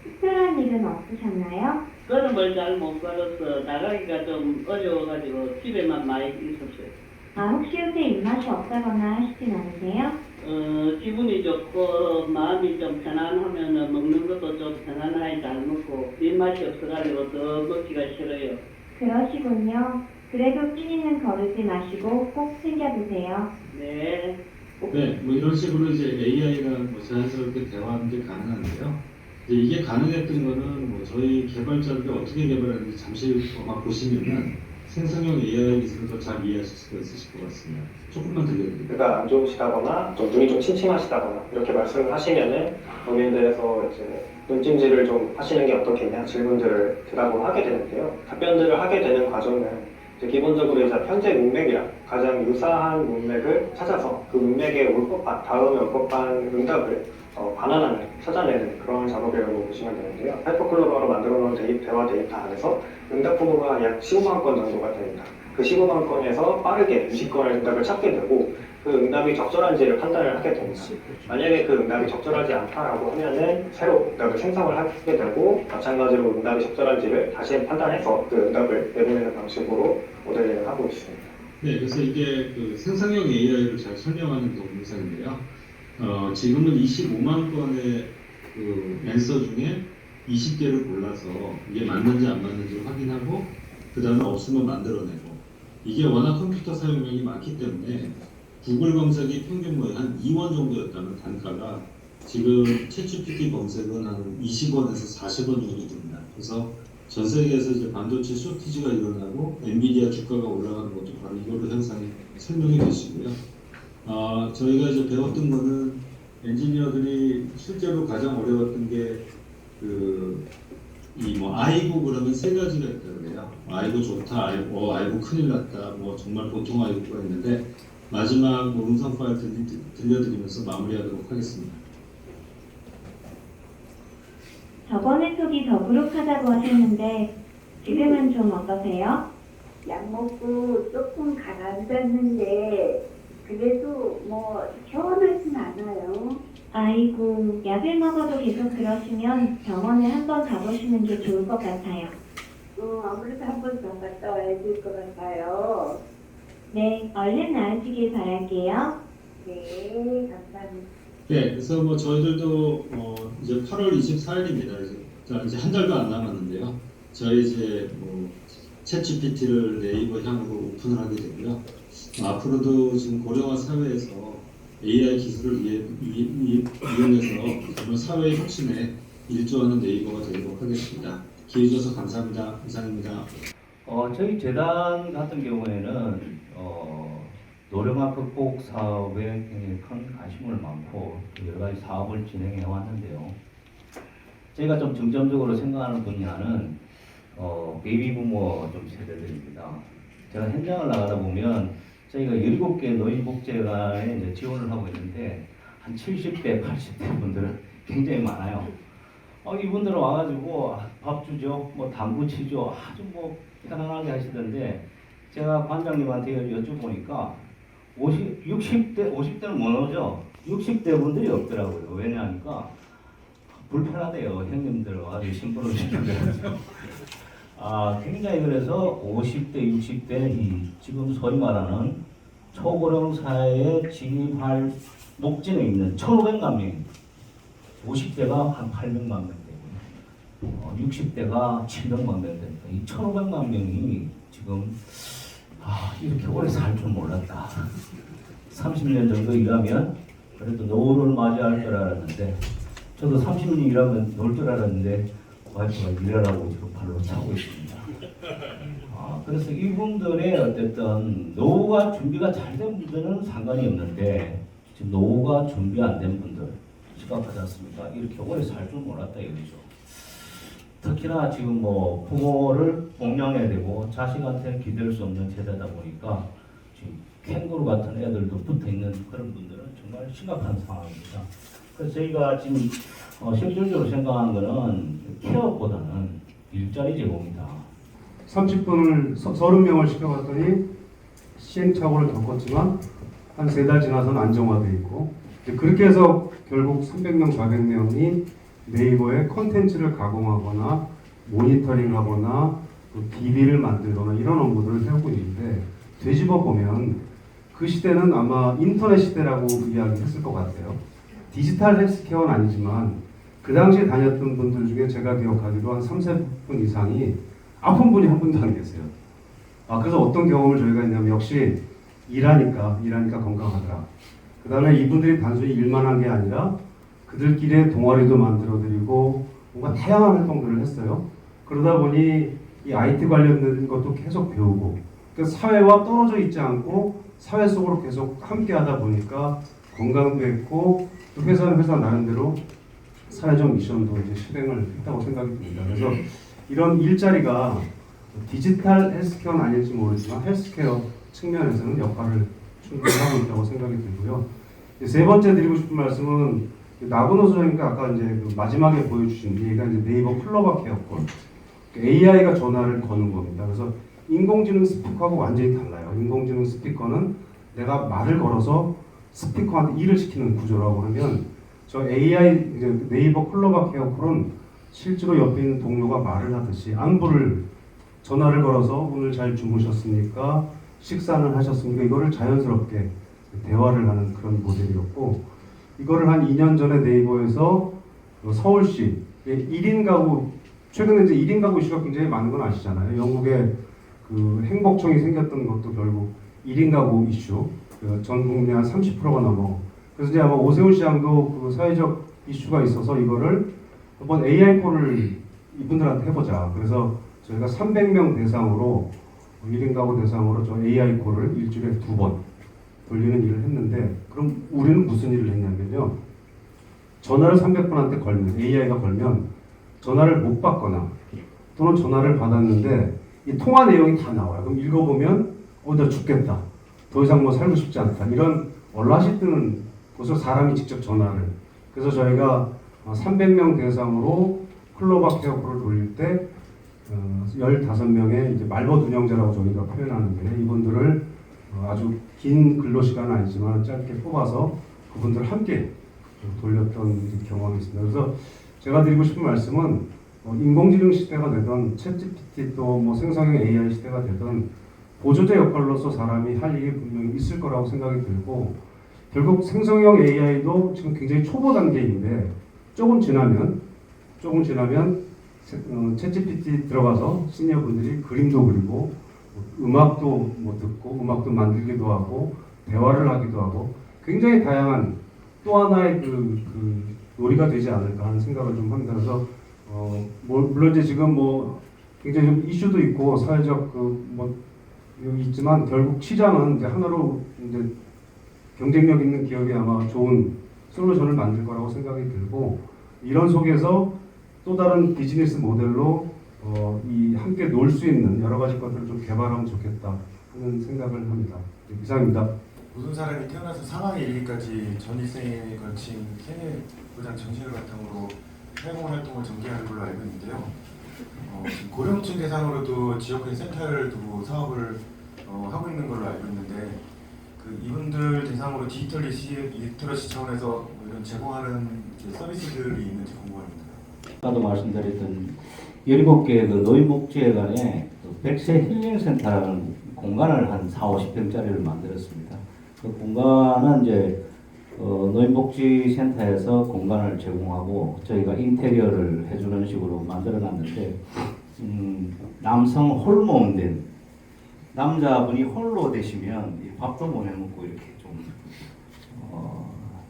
특별한 일은 없으셨나요? 걸음을 잘 못 걸어서 나가기가 좀 어려워가지고 집에만 많이 있었어요. 혹시 요새 입맛이 없다거나 하시진 않으세요? 기분이 좋고 마음이 좀 편안하면 먹는 것도 좀 편안하게 잘 먹고 입맛이 없어가지고 더 먹기가 싫어요. 그러시군요. 그래도 끼니는 거르지 마시고 꼭 챙겨 드세요. 네. 네, 뭐 이런 식으로 이제 AI랑 뭐 자연스럽게 대화하는 게 가능한데요. 이게 가능했던 거는 뭐 저희 개발자들이 어떻게 개발했는지 잠시 보시면은 생성형 AI 기술을 더 잘 이해하실 수가 있으실 것 같습니다. 조금만 들려드릴게요. 그가 안 좋으시다거나 좀 눈이 좀 침침하시다거나 이렇게 말씀을 하시면은 거기에 대해서 이제 눈찜질을 좀 하시는 게 어떻겠냐 질문들을 대답을 하게 되는데요. 답변들을 하게 되는 과정은 이제 기본적으로 이제 현재 문맥이랑 가장 유사한 문맥을 찾아서 그 문맥에 올 법한, 다음에 올 법한 응답을 반환하는, 찾아내는 그런 작업이라고 보시면 되는데요. 하이퍼클로버로 만들어 놓은 대화 데이터 안에서 응답 후보가 약 15만 건 정도가 됩니다. 그 15만 건에서 빠르게 20건의 응답을 찾게 되고 그 응답이 적절한지를 판단을 하게 됩니다. 만약에 그 응답이 적절하지 않다라고 하면은 새로 응답을 생성을 하게 되고 마찬가지로 응답이 적절한지를 다시 판단해서 그 응답을 내보내는 방식으로 모델링을 하고 있습니다. 네, 그래서 이게 그 생성형 AI를 잘 설명하는 동영상인데요. 지금은 25만 건의 그 앤서 중에 20개를 골라서 이게 맞는지 안 맞는지 확인하고 그 다음에 없으면 만들어내고 이게 워낙 컴퓨터 사용량이 많기 때문에 구글 검색이 평균 한 2원 정도였다면 단가가 지금 챗GPT 검색은 한 20원에서 40원 정도 됩니다. 그래서 전 세계에서 이제 반도체 쇼티지가 일어나고 엔비디아 주가가 올라가는 것도 바로 이걸로 현상이 설명이 되시고요. 저희가 이제 배웠던 거는 엔지니어들이 실제로 가장 어려웠던 게 아이고 그러면 세 가지가 있다고 그래요. 아이고 좋다, 아이고 큰일 났다, 정말 보통 아이고가 있는데 마지막 음성 파일 들려드리면서 마무리하도록 하겠습니다. 저번에 속이 더 부룩하다고 하셨는데 지금은 좀 어떠세요? 약 먹고 조금 가라앉았는데 그래도 시원하진 않아요. 아이고, 약을 먹어도 계속 그러시면 병원에 한번 가보시는 게 좋을 것 같아요. 아무래도 한 번 더 갔다 와야 될 것 같아요. 네, 얼른 나으시길 바랄게요. 네, 감사합니다. 네, 그래서 저희들도 이제 8월 24일입니다. 이제 한 달도 안 남았는데요. 저희 이제 챗GPT를 네이버 향으로 오픈을 하게 되고요. 앞으로도 지금 고령화 사회에서 AI 기술을 이용해서 정말 사회 혁신에 일조하는 네이버가 되도록 하겠습니다. 기회 주셔서 감사합니다. 이상입니다. 저희 재단 같은 경우에는 노령화 극복 사업에 굉장히 큰 관심을 많고 여러 가지 사업을 진행해 왔는데요. 저희가 좀 중점적으로 생각하는 분야는 베이비 부모 좀 세대들입니다. 제가 현장을 나가다 보면 저희가 7개 노인복지관에 이제 지원을 하고 있는데 한 70대, 80대 분들은 굉장히 많아요. 이분들은 와가지고 밥 주죠, 당구 치죠, 아주 편안하게 하시던데 제가 관장님한테 여쭤보니까 50대는 못 오죠. 60대 분들이 없더라고요. 왜냐하니까 불편하대요. 형님들 와가지고 심부름 시켜가지고. 굉장히 그래서 50대, 60대 지금 소위 말하는 초고령 사회에 진입할 목전에 있는 1,500만 명, 50대가 한 800만 명 되고, 60대가 700만 명 됩니다. 이 1,500만 명이 지금 이렇게 오래 살 줄 몰랐다. 30년 정도 일하면 그래도 노후를 맞이할 줄 알았는데, 저도 30년 일하면 놀 줄 알았는데 와이프가 일하라고 지금 발로 차고 있습니다. 그래서 이분들의 어쨌든 노후가 준비가 잘 된 분들은 상관이 없는데 지금 노후가 준비 안 된 분들 심각하지 않습니까? 이렇게 오래 살 줄 몰랐다 이거죠. 특히나 지금 부모를 복양해야 되고 자식한테 기댈 수 없는 세대다 보니까 지금 캥거루 같은 애들도 붙어 있는 그런 분들은 정말 심각한 상황입니다. 그래서 저희가 지금 실질적으로 생각하는 거는 케어보다는 일자리 제공이다. 30분을 30명을 시켜봤더니 시행착오를 겪었지만 한 3달 지나서는 안정화되어 있고 그렇게 해서 결국 300명, 400명이 네이버에 컨텐츠를 가공하거나 모니터링하거나 DB를 만들거나 이런 업무들을 해오고 있는데 되짚어 보면 그 시대는 아마 인터넷 시대라고 이야기했을 것 같아요. 디지털 헬스케어는 아니지만 그 당시에 다녔던 분들 중에 제가 기억하기로 한 30분 이상이 아픈 분이 한 분도 안 계세요. 그래서 어떤 경험을 저희가 했냐면 역시 일하니까 건강하더라. 그 다음에 이분들이 단순히 일만 한 게 아니라 그들끼리 동아리도 만들어드리고 뭔가 다양한 활동들을 했어요. 그러다 보니 이 IT 관련된 것도 계속 배우고 그러니까 사회와 떨어져 있지 않고 사회 속으로 계속 함께 하다 보니까 건강도 했고 또 회사는 회사 나름대로 사회적 미션도 이제 실행을 했다고 생각이 듭니다. 그래서 이런 일자리가 디지털 헬스케어는 아닐지 모르지만 헬스케어 측면에서는 역할을 충분히 하고 있다고 생각이 들고요. 세 번째 드리고 싶은 말씀은 나그노 소장님과 아까 이제 그 마지막에 보여주신 얘가 이제 네이버 클로버 케어콜 AI가 전화를 거는 겁니다. 그래서 인공지능 스피커하고 완전히 달라요. 인공지능 스피커는 내가 말을 걸어서 스피커한테 일을 시키는 구조라고 하면 저 AI 이제 네이버 클로버 케어콜은 실제로 옆에 있는 동료가 말을 하듯이 안부를 전화를 걸어서 오늘 잘 주무셨습니까? 식사는 하셨습니까? 이거를 자연스럽게 대화를 하는 그런 모델이었고 이거를 한 2년 전에 네이버에서 서울시 1인 가구 최근에 이제 1인 가구 이슈가 굉장히 많은 건 아시잖아요. 영국에 그 행복청이 생겼던 것도 결국 1인 가구 이슈 전 국민 한 30%가 넘어. 그래서 이제 아마 오세훈 시장도 그 사회적 이슈가 있어서 이거를 한번 AI 콜을 이분들한테 해보자. 그래서 저희가 300명 대상으로 1인 가구 대상으로 저 AI 콜을 일주일에 2번 돌리는 일을 했는데 그럼 우리는 무슨 일을 했냐면요. 전화를 300번한테 걸면 AI가 걸면 전화를 못 받거나 또는 전화를 받았는데 이 통화 내용이 다 나와요. 그럼 읽어보면 나 죽겠다. 더 이상 뭐 살고 싶지 않다. 이런 얼라시 뜨는 곳을 사람이 직접 전화를. 그래서 저희가 300명 대상으로 클로버 케어콜을 돌릴 때 15명의 이제 말벗 운영자라고 저희가 표현하는데 이분들을 아주 긴 근로 시간은 아니지만 짧게 뽑아서 그분들 함께 돌렸던 경험이 있습니다. 그래서 제가 드리고 싶은 말씀은 인공지능 시대가 되던 챗GPT 또 뭐 생성형 AI 시대가 되던 보조자 역할로서 사람이 할 일이 분명히 있을 거라고 생각이 들고 결국 생성형 AI도 지금 굉장히 초보 단계인데 조금 지나면 챗GPT 들어가서 시니어 분들이 그림도 그리고 음악도 뭐 듣고 음악도 만들기도 하고 대화를 하기도 하고 굉장히 다양한 또 하나의 그 놀이가 되지 않을까 하는 생각을 좀 합니다. 그래서 물론 이제 지금 뭐 굉장히 좀 이슈도 있고 사회적 있지만 결국 시장은 이제 하나로 이제 경쟁력 있는 기업이 아마 좋은 솔루션을 만들 거라고 생각이 들고 이런 속에서 또 다른 비즈니스 모델로 이 함께 놀 수 있는 여러 가지 것들을 좀 개발하면 좋겠다 하는 생각을 합니다. 이상입니다. 모든 사람이 태어나서 사망에 이르기까지 전 일생에 걸친 생애 보장 전시를 바탕으로 사회공헌 활동을 전개하는 걸로 알고 있는데요. 지금 고령층 대상으로도 지역의 센터를 두고 사업을 하고 있는 걸로 알고 있는데 이분들 대상으로 디지털 리터러시 차원에서 이런 제공하는 서비스들이 있는지 궁금합니다. 아까도 말씀드렸던 17개의 그 노인복지회관에 100세 힐링센터라는 공간을 한 40-50평짜리를 만들었습니다. 그 공간은 이제 노인복지센터에서 공간을 제공하고 저희가 인테리어를 해주는 식으로 만들어놨는데 남성 홀몸된 남자분이 홀로 되시면 밥도 못 해먹고 이렇게 좀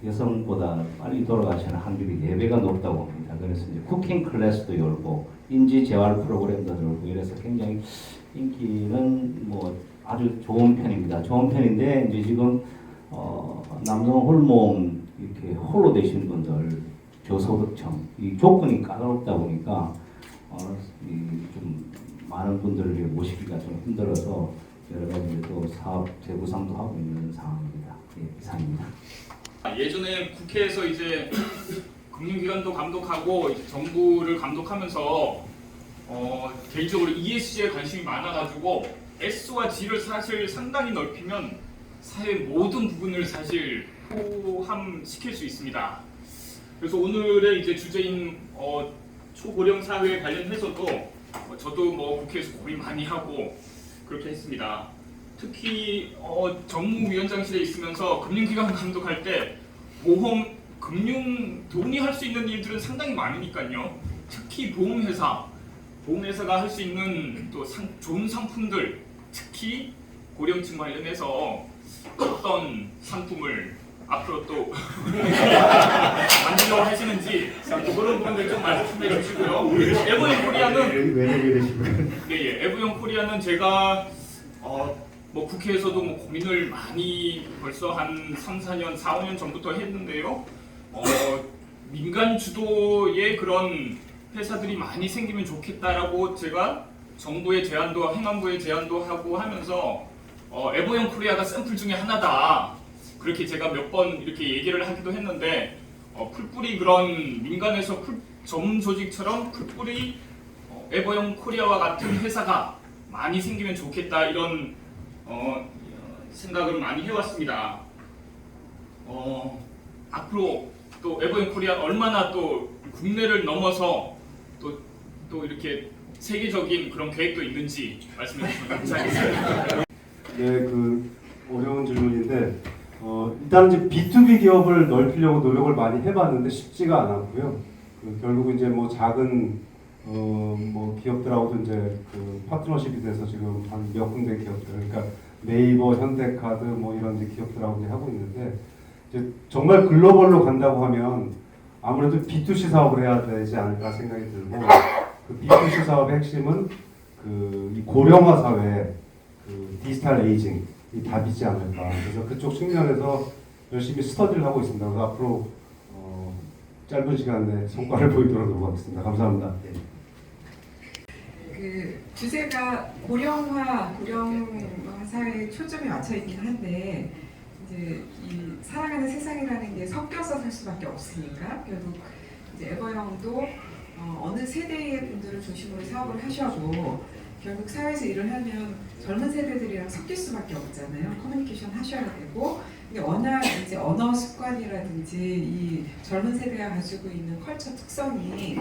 여성보다 빨리 돌아가시는 확률이 4배가 높다고 합니다. 그래서 이제 쿠킹 클래스도 열고 인지 재활 프로그램도 열고 이래서 굉장히 인기는 뭐 아주 좋은 편입니다. 좋은 편인데 이제 지금 남성 홀몸 이렇게 홀로 되신 분들 저소득층 이 조건이 까다롭다 보니까 좀 많은 분들을 모시기가 좀 힘들어서 여러 가지 또 사업 재구상도 하고 있는 상황입니다. 이상입니다. 예전에 국회에서 이제 금융기관도 감독하고 정부를 감독하면서 개인적으로 ESG에 관심이 많아가지고 S와 G를 사실 상당히 넓히면 사회 모든 부분을 사실 포함시킬 수 있습니다. 그래서 오늘의 이제 주제인 초고령 사회 관련해서도 저도 뭐 국회에서 고민 많이 하고 그렇게 했습니다. 특히 정무위원장실에 있으면서 금융기관 감독할 때 보험, 금융 동의할 수 있는 일들은 상당히 많으니까요. 특히 보험회사가 할 수 있는 또 좋은 상품들, 특히 고령층 관련해서 어떤 상품을 앞으로 또 만들려고 하시는지 그런 부분들 좀 말씀해 주시고요. 에버용 코리아는 제가 뭐 국회에서도 뭐 고민을 많이 벌써 한 3-4년, 4-5년 전부터 했는데요. 민간 주도의 그런 회사들이 많이 생기면 좋겠다라고 제가 정부의 제안도 행안부의 제안도 하고 하면서 에버영 코리아가 샘플 중에 하나다. 그렇게 제가 몇 번 이렇게 얘기를 하기도 했는데 풀뿌리 그런 민간에서 전문 조직처럼 풀뿌리 에버영 코리아와 같은 회사가 많이 생기면 좋겠다 이런 생각을 많이 해왔습니다. 앞으로 또 에버영 코리아 얼마나 또 국내를 넘어서 또 이렇게 세계적인 그런 계획도 있는지 말씀해 주시면 감사하겠습니다. 네, 그 어려운 질문인데 일단 이제 B2B 기업을 넓히려고 노력을 많이 해봤는데 쉽지가 않았고요. 결국 이제 뭐 작은 뭐 기업들하고도 이제 그 파트너십이 돼서 지금 한 몇 군데 기업들, 그러니까 네이버, 현대카드 뭐 이런 이제 기업들하고 이제 하고 있는데 이제 정말 글로벌로 간다고 하면 아무래도 B2C 사업을 해야 되지 않을까 생각이 들고 그 B2C 사업의 핵심은 이 고령화 사회, 그 디지털 에이징 이 답이지 않을까. 그래서 그쪽 측면에서 열심히 스터디를 하고 있습니다. 그래서 앞으로 짧은 시간 내에 성과를 보이도록 노력하겠습니다. 감사합니다. 그 주제가 고령화 사회에 초점이 맞춰 있긴 한데 이제 이 살아가는 세상이라는 게 섞여서 살 수밖에 없으니까 결국 이제 에버영도 어느 세대의 분들을 중심으로 사업을 하셔도 결국 사회에서 일을 하면 젊은 세대들이랑 섞일 수밖에 없잖아요. 커뮤니케이션 하셔야 되고 근데 워낙 이제 언어 습관이라든지 이 젊은 세대가 가지고 있는 컬처 특성이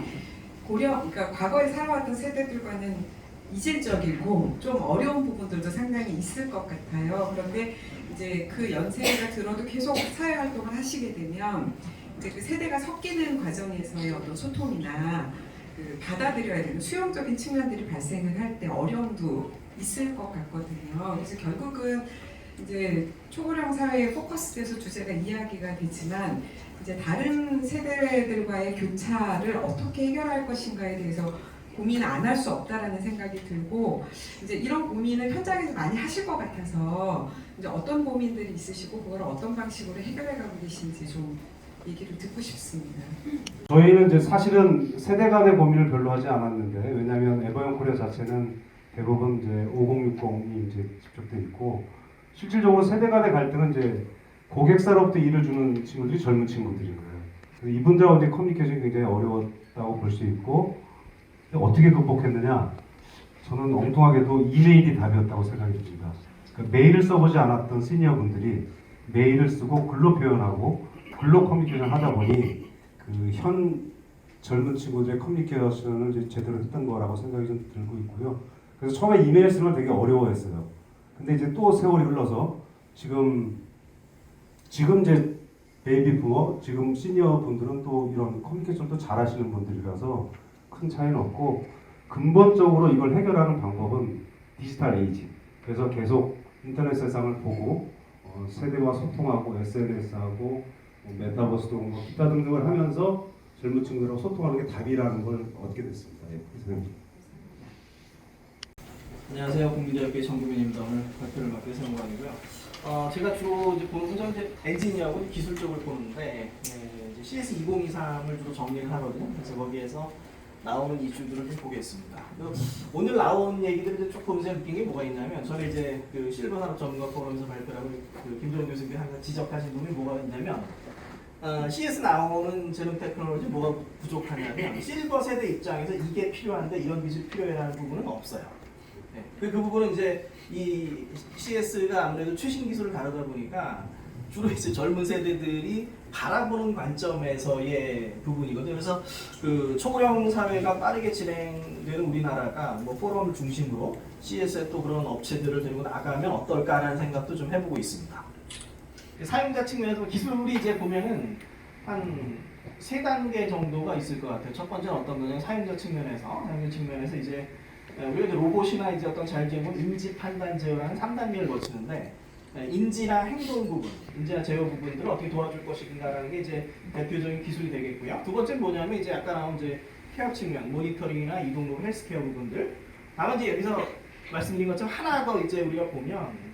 그러니까 과거에 살아왔던 세대들과는 이질적이고 좀 어려운 부분들도 상당히 있을 것 같아요. 그런데 이제 그 연세가 들어도 계속 사회 활동을 하시게 되면 이제 그 세대가 섞이는 과정에서의 어떤 소통이나 그 받아들여야 되는 수용적인 측면들이 발생을 할 때 어려움도 있을 것 같거든요. 그래서 결국은 이제 초고령 사회에 포커스돼서 주제가 이야기가 되지만 이제 다른 세대들과의 교차를 어떻게 해결할 것인가에 대해서 고민 안 할 수 없다라는 생각이 들고 이제 이런 고민을 현장에서 많이 하실 것 같아서 이제 어떤 고민들이 있으시고 그걸 어떤 방식으로 해결해가고 계신지 좀 얘기를 듣고 싶습니다. 저희는 이제 사실은 세대 간의 고민을 별로 하지 않았는데 왜냐하면 에버영 코리아 자체는 대부분 이제 5060이 이제 집적돼 있고 실질적으로 세대 간의 갈등은 이제 고객사로부터 일을 주는 친구들이 젊은 친구들인 거예요. 이분들하고 이제 커뮤니케이션이 굉장히 어려웠다고 볼 수 있고 어떻게 극복했느냐? 저는 엉뚱하게도 이메일이 답이었다고 생각이 듭니다. 그러니까 메일을 써보지 않았던 시니어분들이 메일을 쓰고 글로 표현하고 글로 커뮤니케이션을 하다 보니 그 현 젊은 친구들의 커뮤니케이션을 이제 제대로 했던 거라고 생각이 좀 들고 있고요. 그래서 처음에 이메일 쓰는 걸 되게 어려워했어요. 근데 이제 또 세월이 흘러서 지금 이제 베이비 부모, 지금 시니어 분들은 또 이런 커뮤니케이션을 또 잘하시는 분들이라서 큰 차이는 없고 근본적으로 이걸 해결하는 방법은 디지털 에이징. 그래서 계속 인터넷 세상을 보고 세대와 소통하고 SNS하고 메타버스도 뭐 기타 등등을 하면서 젊은 친구들하고 소통하는 게 답이라는 걸 얻게 됐습니다. 예, 안녕하세요. 국민대학교의 정규민입니다. 오늘 발표를 맡게 된 영광이고요. 제가 주로 이제 보는 건 엔지니어하고 기술적으로 보는데 이제 CS 2023을 주로 정리를 하거든요. 그래서 거기에서 나오는 이슈들을 좀 보겠습니다. 오늘 나온 얘기들을 쭉 보면서 느낀 게 뭐가 있냐면 저는 이제 그 실버 산업 전문가 포럼에서 발표하고 그 김정은 교수님이 항상 지적하신 부분이 뭐가 있냐면 CS 나오는 제품 테크놀로지 뭐가 부족하냐면 실버 세대 입장에서 이게 필요한데 이런 기술이 필요해라는 부분은 없어요. 네. 그 부분은 이제 이 CS가 아무래도 최신 기술을 다루다 보니까 주로 이제 젊은 세대들이 바라보는 관점에서의 부분이거든요. 그래서 그 초고령 사회가 빠르게 진행되는 우리나라가 뭐 포럼을 중심으로 CS에 또 그런 업체들을 데리고 나가면 어떨까라는 생각도 좀 해보고 있습니다. 사용자 측면에서 기술이 이제 보면은 한 3단계 정도가 있을 것 같아요. 첫 번째는 어떤 거냐면 사용자 측면에서 이제 우리가 이제 로봇이나 이제 어떤 자율주행 인지, 판단, 제어라는 3단계를 거치는데 인지나 행동 부분, 인지나 제어 부분들을 어떻게 도와줄 것인가라는 게 이제 대표적인 기술이 되겠고요. 두 번째는 뭐냐면 이제 아까 나온 이제 케어 측면, 모니터링이나 이동 부분, 헬스케어 부분들. 다만 이제 여기서 말씀드린 것처럼 하나 더 이제 우리가 보면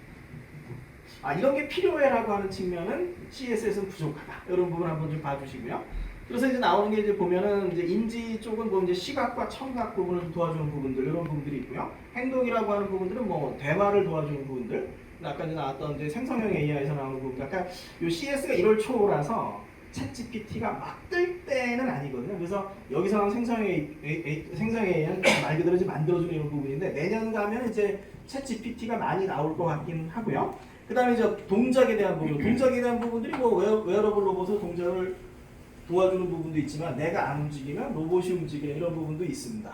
이런 게 필요해라고 하는 측면은 CSS는 부족하다. 이런 부분 한번 좀 봐주시고요. 그래서 이제 나오는 게 이제 보면은 이제 인지 쪽은 뭐 이제 시각과 청각 부분을 도와주는 부분들 이런 부분들이 있고요. 행동이라고 하는 부분들은 뭐 대화를 도와주는 부분들. 아까 이제 나왔던 이제 생성형 AI에서 나오는 부분. 약간 요 CS가 1월 초라서 챗GPT가 막 뜰 때는 아니거든요. 그래서 여기서 나온 생성형 AI는 말 그대로 이제 만들어주는 이런 부분인데 내년 가면 이제 챗GPT가 많이 나올 것 같긴 하고요. 그 다음에 이제 동작에 대한 부분. 동작에 대한 부분들이 뭐 웨어러블 로봇의 동작을 도와주는 부분도 있지만 내가 안 움직이면 로봇이 움직이는 이런 부분도 있습니다.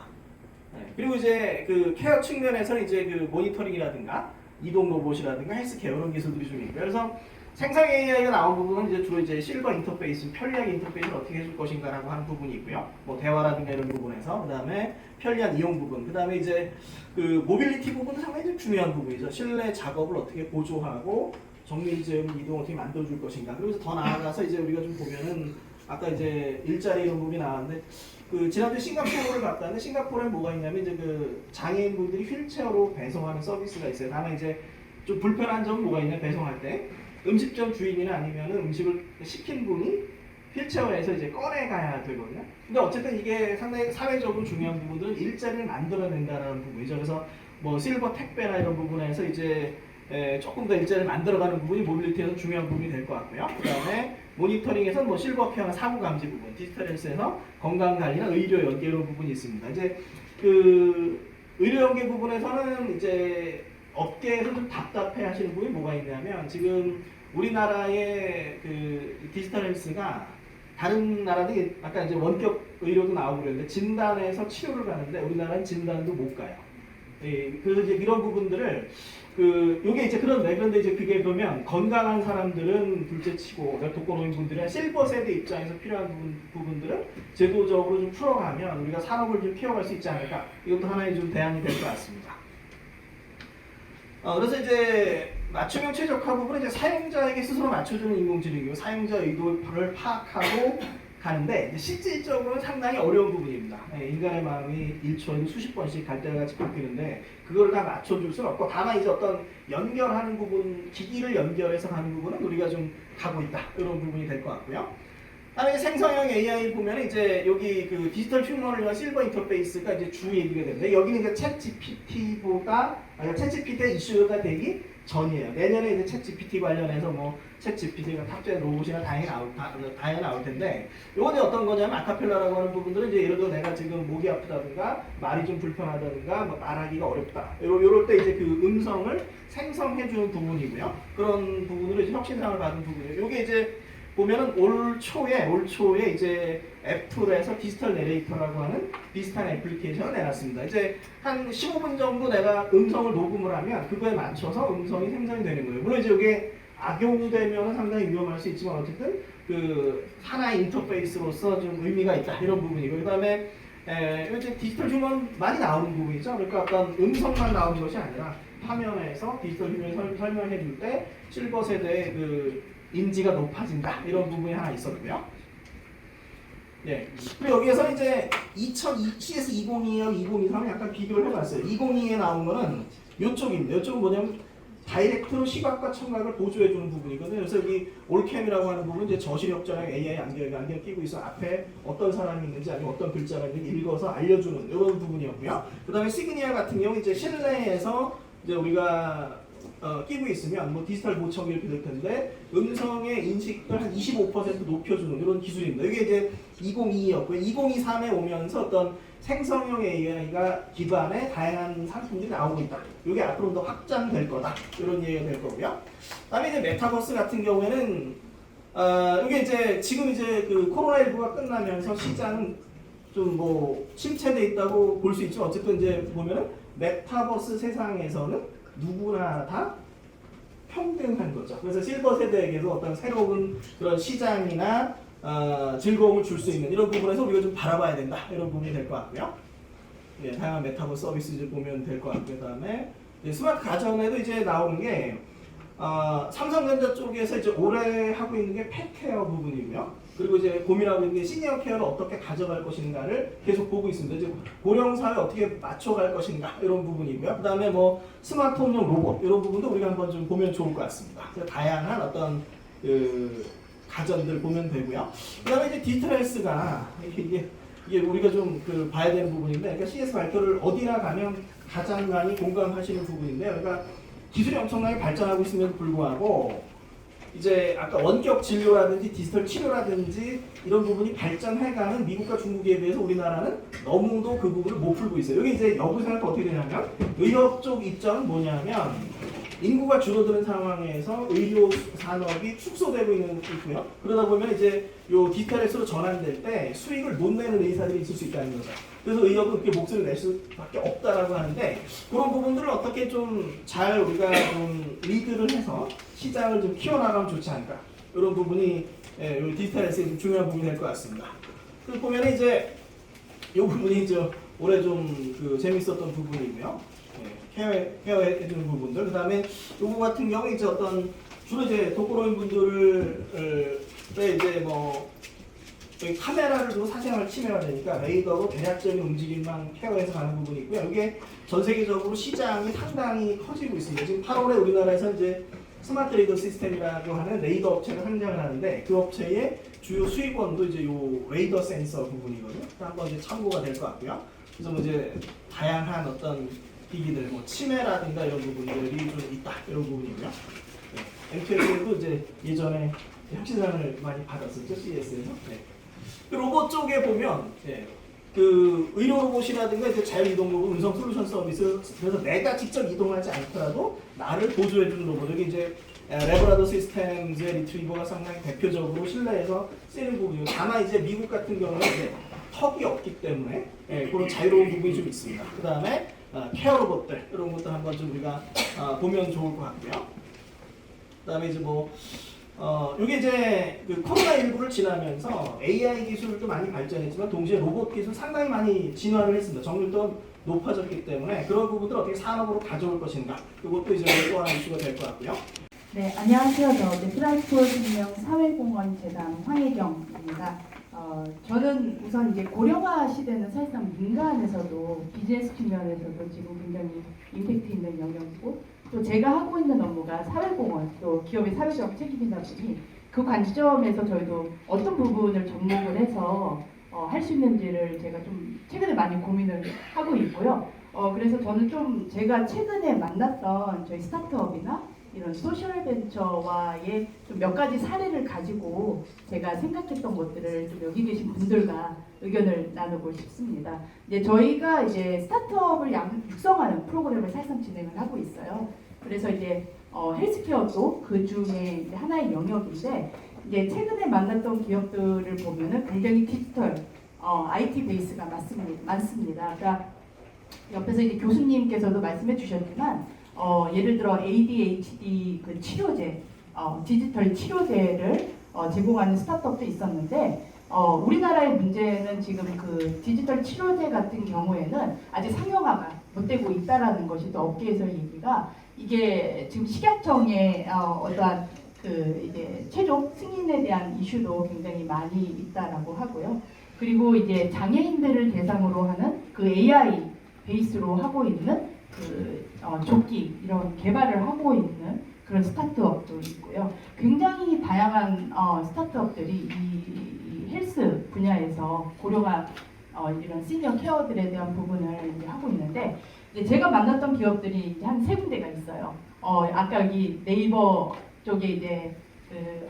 네. 그리고 이제 그 케어 측면에서는 이제 그 모니터링이라든가 이동 로봇이라든가 헬스케어 이런 기술들이 좀 있고요. 그래서 생성 AI가 나온 부분은 이제 주로 이제 실버 인터페이스, 편리한 인터페이스를 어떻게 해줄 것인가라고 하는 부분이 있고요. 뭐 대화라든가 이런 부분에서 그 다음에 편리한 이용 부분, 그 다음에 이제 그 모빌리티 부분도 상당히 좀 중요한 부분이죠. 실내 작업을 어떻게 보조하고 정밀지역 이동 어떻게 만들어줄 것인가. 그래서 더 나아가서 이제 우리가 좀 보면은 아까 이제 일자리 이런 부분이 나왔는데 그 지난주에 싱가포르를 갔다 왔는데 싱가포르에 뭐가 있냐면 이제 그 장애인분들이 휠체어로 배송하는 서비스가 있어요. 다만 이제 좀 불편한 점은 뭐가 있냐 배송할 때 음식점 주인이나 아니면 음식을 시킨 분이 휠체어에서 이제 꺼내 가야 되거든요. 근데 어쨌든 이게 상당히 사회적으로 중요한 부분들은 일자리를 만들어낸다는 부분이죠. 그래서 뭐 실버 택배나 이런 부분에서 이제 조금 더 일자리를 만들어가는 부분이 모빌리티에서 중요한 부분이 될 것 같고요. 그 다음에 모니터링에서 뭐 실버 케어나 사고 감지 부분, 디지털 헬스에서 건강 관리나 의료 연계 이런 부분이 있습니다. 이제 그 의료 연계 부분에서는 이제 업계에서 좀 답답해 하시는 부분이 뭐가 있냐면 지금 우리나라의 그 디지털 헬스가 다른 나라들이 아까 이제 원격 의료도 나오고 그랬는데 진단에서 치료를 가는데 우리나라는 진단도 못 가요. 예, 그래서 이제 이런 부분들을 요게 이제 그런데 이제 그게 그러면 건강한 사람들은 둘째치고 독거노인 분들의 실버 세대 입장에서 필요한 부분들은 제도적으로 좀 풀어가면 우리가 산업을 좀 키워갈 수 있지 않을까. 이것도 하나의 좀 대안이 될 것 같습니다. 그래서 이제 맞춤형 최적화 부분은 이제 사용자에게 스스로 맞춰주는 인공지능이고 사용자 의도를 파악하고 가는데 실질적으로는 상당히 어려운 부분입니다. 인간의 마음이 1초에 수십 번씩 갈대같이 바뀌는데 그걸 다 맞춰줄 수는 없고 다만 이제 어떤 연결하는 부분, 기기를 연결해서 가는 부분은 우리가 좀 가고 있다 이런 부분이 될 것 같고요. 다음에 생성형 AI 보면 이제 여기 그 디지털 휴머를 위한 실버 인터페이스가 이제 주 얘기가 되는데 여기는 이제 챗GPT의 이슈가 되기 전이에요. 내년에 이제 챗GPT 관련해서 뭐 챗GPT가 탑재된 로봇이나 다양히 나올 텐데 요건 어떤 거냐면 아카펠라라고 하는 부분들은 이제 예를 들어 내가 지금 목이 아프다든가 말이 좀 불편하다든가 뭐 말하기가 어렵다. 요럴 때 이제 그 음성을 생성해주는 부분이고요. 그런 부분으로 이제 혁신상을 받은 부분이에요. 요게 이제 보면은 올 초에 이제 애플에서 디지털 내레이터라고 하는 비슷한 애플리케이션을 내놨습니다. 이제 한 15분 정도 내가 음성을 녹음을 하면 그거에 맞춰서 음성이 생성이 되는 거예요. 물론 이제 이게 악용되면 상당히 위험할 수 있지만 어쨌든 그 하나의 인터페이스로서 좀 의미가 있다 이런 부분이고 그다음에 이제 디지털 휴먼 많이 나오는 부분이죠. 그러니까 어떤 음성만 나오는 것이 아니라 화면에서 디지털 휴먼 설명해 줄 때 실버 세대의 그 인지가 높아진다 이런 부분이 하나 있었고요. 예. 그리고 여기에서 이제 CS2022하고 2023을 약간 비교를 해봤어요. 2022에 나온 거는 이쪽입니다. 이쪽은 뭐냐면 다이렉트로 시각과 청각을 보조해주는 부분이거든요. 그래서 여기 올캠이라고 하는 부분은 이제 저시력자랑 AI 안경 끼고 있어 앞에 어떤 사람이 있는지 아니면 어떤 글자가 있는지 읽어서 알려주는 이런 부분이었고요. 그 다음에 시그니아 같은 경우 이제 실내에서 이제 우리가 끼고 있으면 뭐 디지털 보청기 이렇게 될 텐데 음성의 인식을 한 25% 높여주는 이런 기술입니다. 이게 이제 2022였고요. 2023에 오면서 어떤 생성형 AI가 기반의 다양한 상품들이 나오고 있다. 이게 앞으로 더 확장될 거다. 이런 얘기가 될 거고요. 그다음에 이제 메타버스 같은 경우에는 이게 이제 지금 이제 그 코로나19가 끝나면서 시장은 좀 뭐 침체돼 있다고 볼 수 있지만 어쨌든 이제 보면은 메타버스 세상에서는 누구나 다 평등한 거죠. 그래서 실버 세대에게도 어떤 새로운 그런 시장이나 즐거움을 줄 수 있는 이런 부분에서 우리가 좀 바라봐야 된다. 이런 부분이 될 것 같고요. 예, 다양한 메타버스 서비스를 보면 될 것 같고요. 그다음에 스마트 가전에도 이제 나오는 게 삼성전자 쪽에서 이제 올해 하고 있는 게 펫케어 부분이고요. 그리고 이제 고민하고 있는 게 시니어 케어를 어떻게 가져갈 것인가를 계속 보고 있습니다. 이제 고령 사회 어떻게 맞춰갈 것인가 이런 부분이고요. 그다음에 뭐 스마트홈용 로봇 이런 부분도 우리가 한번 좀 보면 좋을 것 같습니다. 다양한 어떤 그 가전들 보면 되고요. 그다음에 이제 디지털 헬스가 이게 우리가 좀 봐야 되는 부분인데, 그러니까 CS 발표를 어디나 가면 가장 많이 공감하시는 부분인데요. 그러니까 기술이 엄청나게 발전하고 있음에도 불구하고 이제 아까 원격 진료라든지 디지털 치료라든지 이런 부분이 발전해가는 미국과 중국에 비해서 우리나라는 너무도 그 부분을 못 풀고 있어요. 여기 이제 여기서는 어떻게 되냐면 의료 쪽 입장은 뭐냐면 인구가 줄어드는 상황에서 의료 산업이 축소되고 있고요. 그러다 보면 이제 요 디지털에서 전환될 때 수익을 못 내는 의사들이 있을 수 있다는 거죠. 그래서 의협은 그렇게 목소리를 낼 수밖에 없다라고 하는데, 그런 부분들을 어떻게 좀 잘 우리가 좀 리드를 해서 시장을 좀 키워나가면 좋지 않을까. 이런 부분이 요 디지털에서 좀 중요한 부분이 될 것 같습니다. 그 보면 이제 이 부분이 올해 좀 재밌었던 부분이고요. 케어해주는 부분들. 그 다음에 요거 같은 경우에 이제 주로 이제 독거노인 분들을 이제 저희 카메라를 두고 사생활 침해가 되니까 레이더로 대략적인 움직임만 케어해서 가는 부분이 있고요. 이게 전 세계적으로 시장이 상당히 커지고 있습니다. 지금 8월에 우리나라에서 이제 스마트 레이더 시스템이라고 하는 레이더 업체가 상장을 하는데, 그 업체의 주요 수익원도 이제 요 레이더 센서 부분이거든요. 한번 이제 참고가 될 것 같고요. 그래서 이제 다양한 기기들, 치매라든가 이런 부분들이 좀 있다, 이런 부분이고요. MQS도 이제 예전에 혁신상을 많이 받았었죠, CES에서. 로봇 쪽에 보면 의료 로봇이라든가 이제 자율이동 로봇, 운송 솔루션 서비스, 그래서 내가 직접 이동하지 않더라도 나를 보조해주는 로봇, 여기 이제 레브라도 시스템즈의 리트리버가 상당히 대표적으로 실내에서 쓰이는 부분이고, 다만 이제 미국 같은 경우는 이제 턱이 없기 때문에 그런 자유로운 부분이 좀 있습니다. 그 다음에 케어 로봇들, 이런 것도 한번 좀 우리가 보면 좋을 것 같고요. 그 다음에 이제 요게 이제 코로나19를 지나면서 AI 기술도 많이 발전했지만 동시에 로봇 기술 상당히 많이 진화를 했습니다. 정밀도 높아졌기 때문에 그런 부분들을 어떻게 산업으로 가져올 것인가, 이것도 이제 또 하나 이슈가 될 것 같고요. 네, 안녕하세요. 프라이스포 생명 사회공헌재단 황혜경입니다. 저는 우선 이제 고령화 시대는 사실상 민간에서도 비즈니스 측면에서도 지금 굉장히 임팩트 있는 영역이고, 또 제가 하고 있는 업무가 사회공헌, 또 기업의 사회적 책임이다 보니 그 관점에서 저희도 어떤 부분을 접목을 해서 할 수 있는지를 제가 좀 최근에 많이 고민을 하고 있고요. 그래서 저는 좀 제가 최근에 만났던 저희 스타트업이나 이런 소셜 벤처와의 좀 몇 가지 사례를 가지고 제가 생각했던 것들을 좀 여기 계신 분들과 의견을 나누고 싶습니다. 이제 저희가 이제 스타트업을 육성하는 프로그램을 사실상 진행을 하고 있어요. 그래서 이제 헬스케어도 그 중에 이제 하나의 영역인데, 이제 최근에 만났던 기업들을 보면은 굉장히 디지털, IT 베이스가 많습니다. 그러니까 옆에서 이제 교수님께서도 말씀해 주셨지만, 예를 들어 ADHD 그 치료제, 디지털 치료제를 제공하는 스타트업도 있었는데, 우리나라의 문제는 지금 그 디지털 치료제 같은 경우에는 아직 상용화가 못 되고 있다라는 것이 또 업계에서의 얘기가, 이게 지금 식약청의 어떠한 이제 최종 승인에 대한 이슈도 굉장히 많이 있다라고 하고요. 그리고 이제 장애인들을 대상으로 하는 그 AI 베이스로 하고 있는 조끼 이런 개발을 하고 있는 그런 스타트업도 있고요. 굉장히 다양한 스타트업들이 이 헬스 분야에서 고령화 이런 시니어 케어들에 대한 부분을 이제 하고 있는데, 이제 제가 만났던 기업들이 이제 한 3군데가 있어요. 아까 여기 네이버 쪽에 이제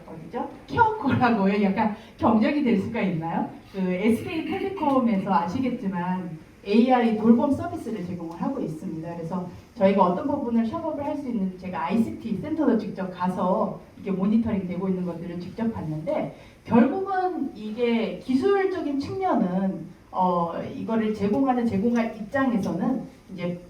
어디죠? 케어코라고요. 약간 경쟁이 될 수가 있나요? SK텔레콤에서 아시겠지만 AI 돌봄 서비스를 제공을 하고 있습니다. 그래서 저희가 어떤 부분을 협업을 할 수 있는지 제가 ICT 센터도 직접 가서 이게 모니터링 되고 있는 것들을 직접 봤는데, 결국은 이게 기술적인 측면은 이거를 제공할 입장에서는 이제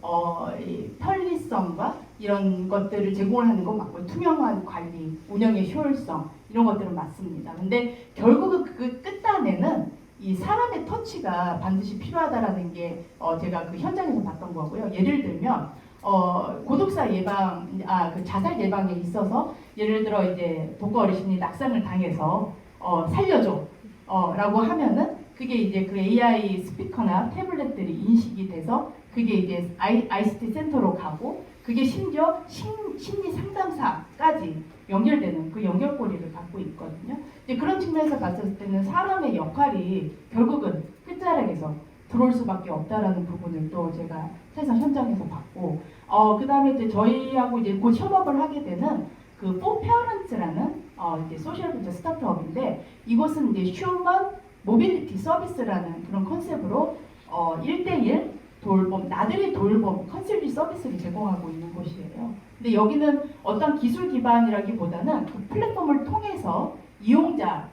이 편리성과 이런 것들을 제공을 하는 건 맞고, 투명한 관리, 운영의 효율성 이런 것들은 맞습니다. 근데 결국은 그 끝단에는 이 사람의 터치가 반드시 필요하다라는 게 제가 그 현장에서 봤던 거고요. 예를 들면 고독사 예방, 그 자살 예방에 있어서 예를 들어 이제 독거 어르신이 낙상을 당해서 살려줘 라고 하면은 그게 이제 그 AI 스피커나 태블릿들이 인식이 돼서 그게 이제 ICT 센터로 가고, 그 그게 심지어 심리 상담사까지 연결되는 그 연결고리를 갖고 있거든요. 이제 그런 측면에서 봤을 때는 사람의 역할이 결국은 끝자락에서 들어올 수밖에 없다라는 부분을 또 제가 세상 현장에서 봤고, 그 다음에 이제 저희하고 이제 곧 협업을 하게 되는 그 For Parents라는 이제 소셜 벤처 스타트업인데, 이곳은 이제 휴먼 모빌리티 서비스라는 그런 컨셉으로 1대1 돌봄, 나들이 돌봄 컨설팅 서비스를 제공하고 있는 곳이에요. 근데 여기는 어떤 기술 기반이라기보다는 그 플랫폼을 통해서 이용자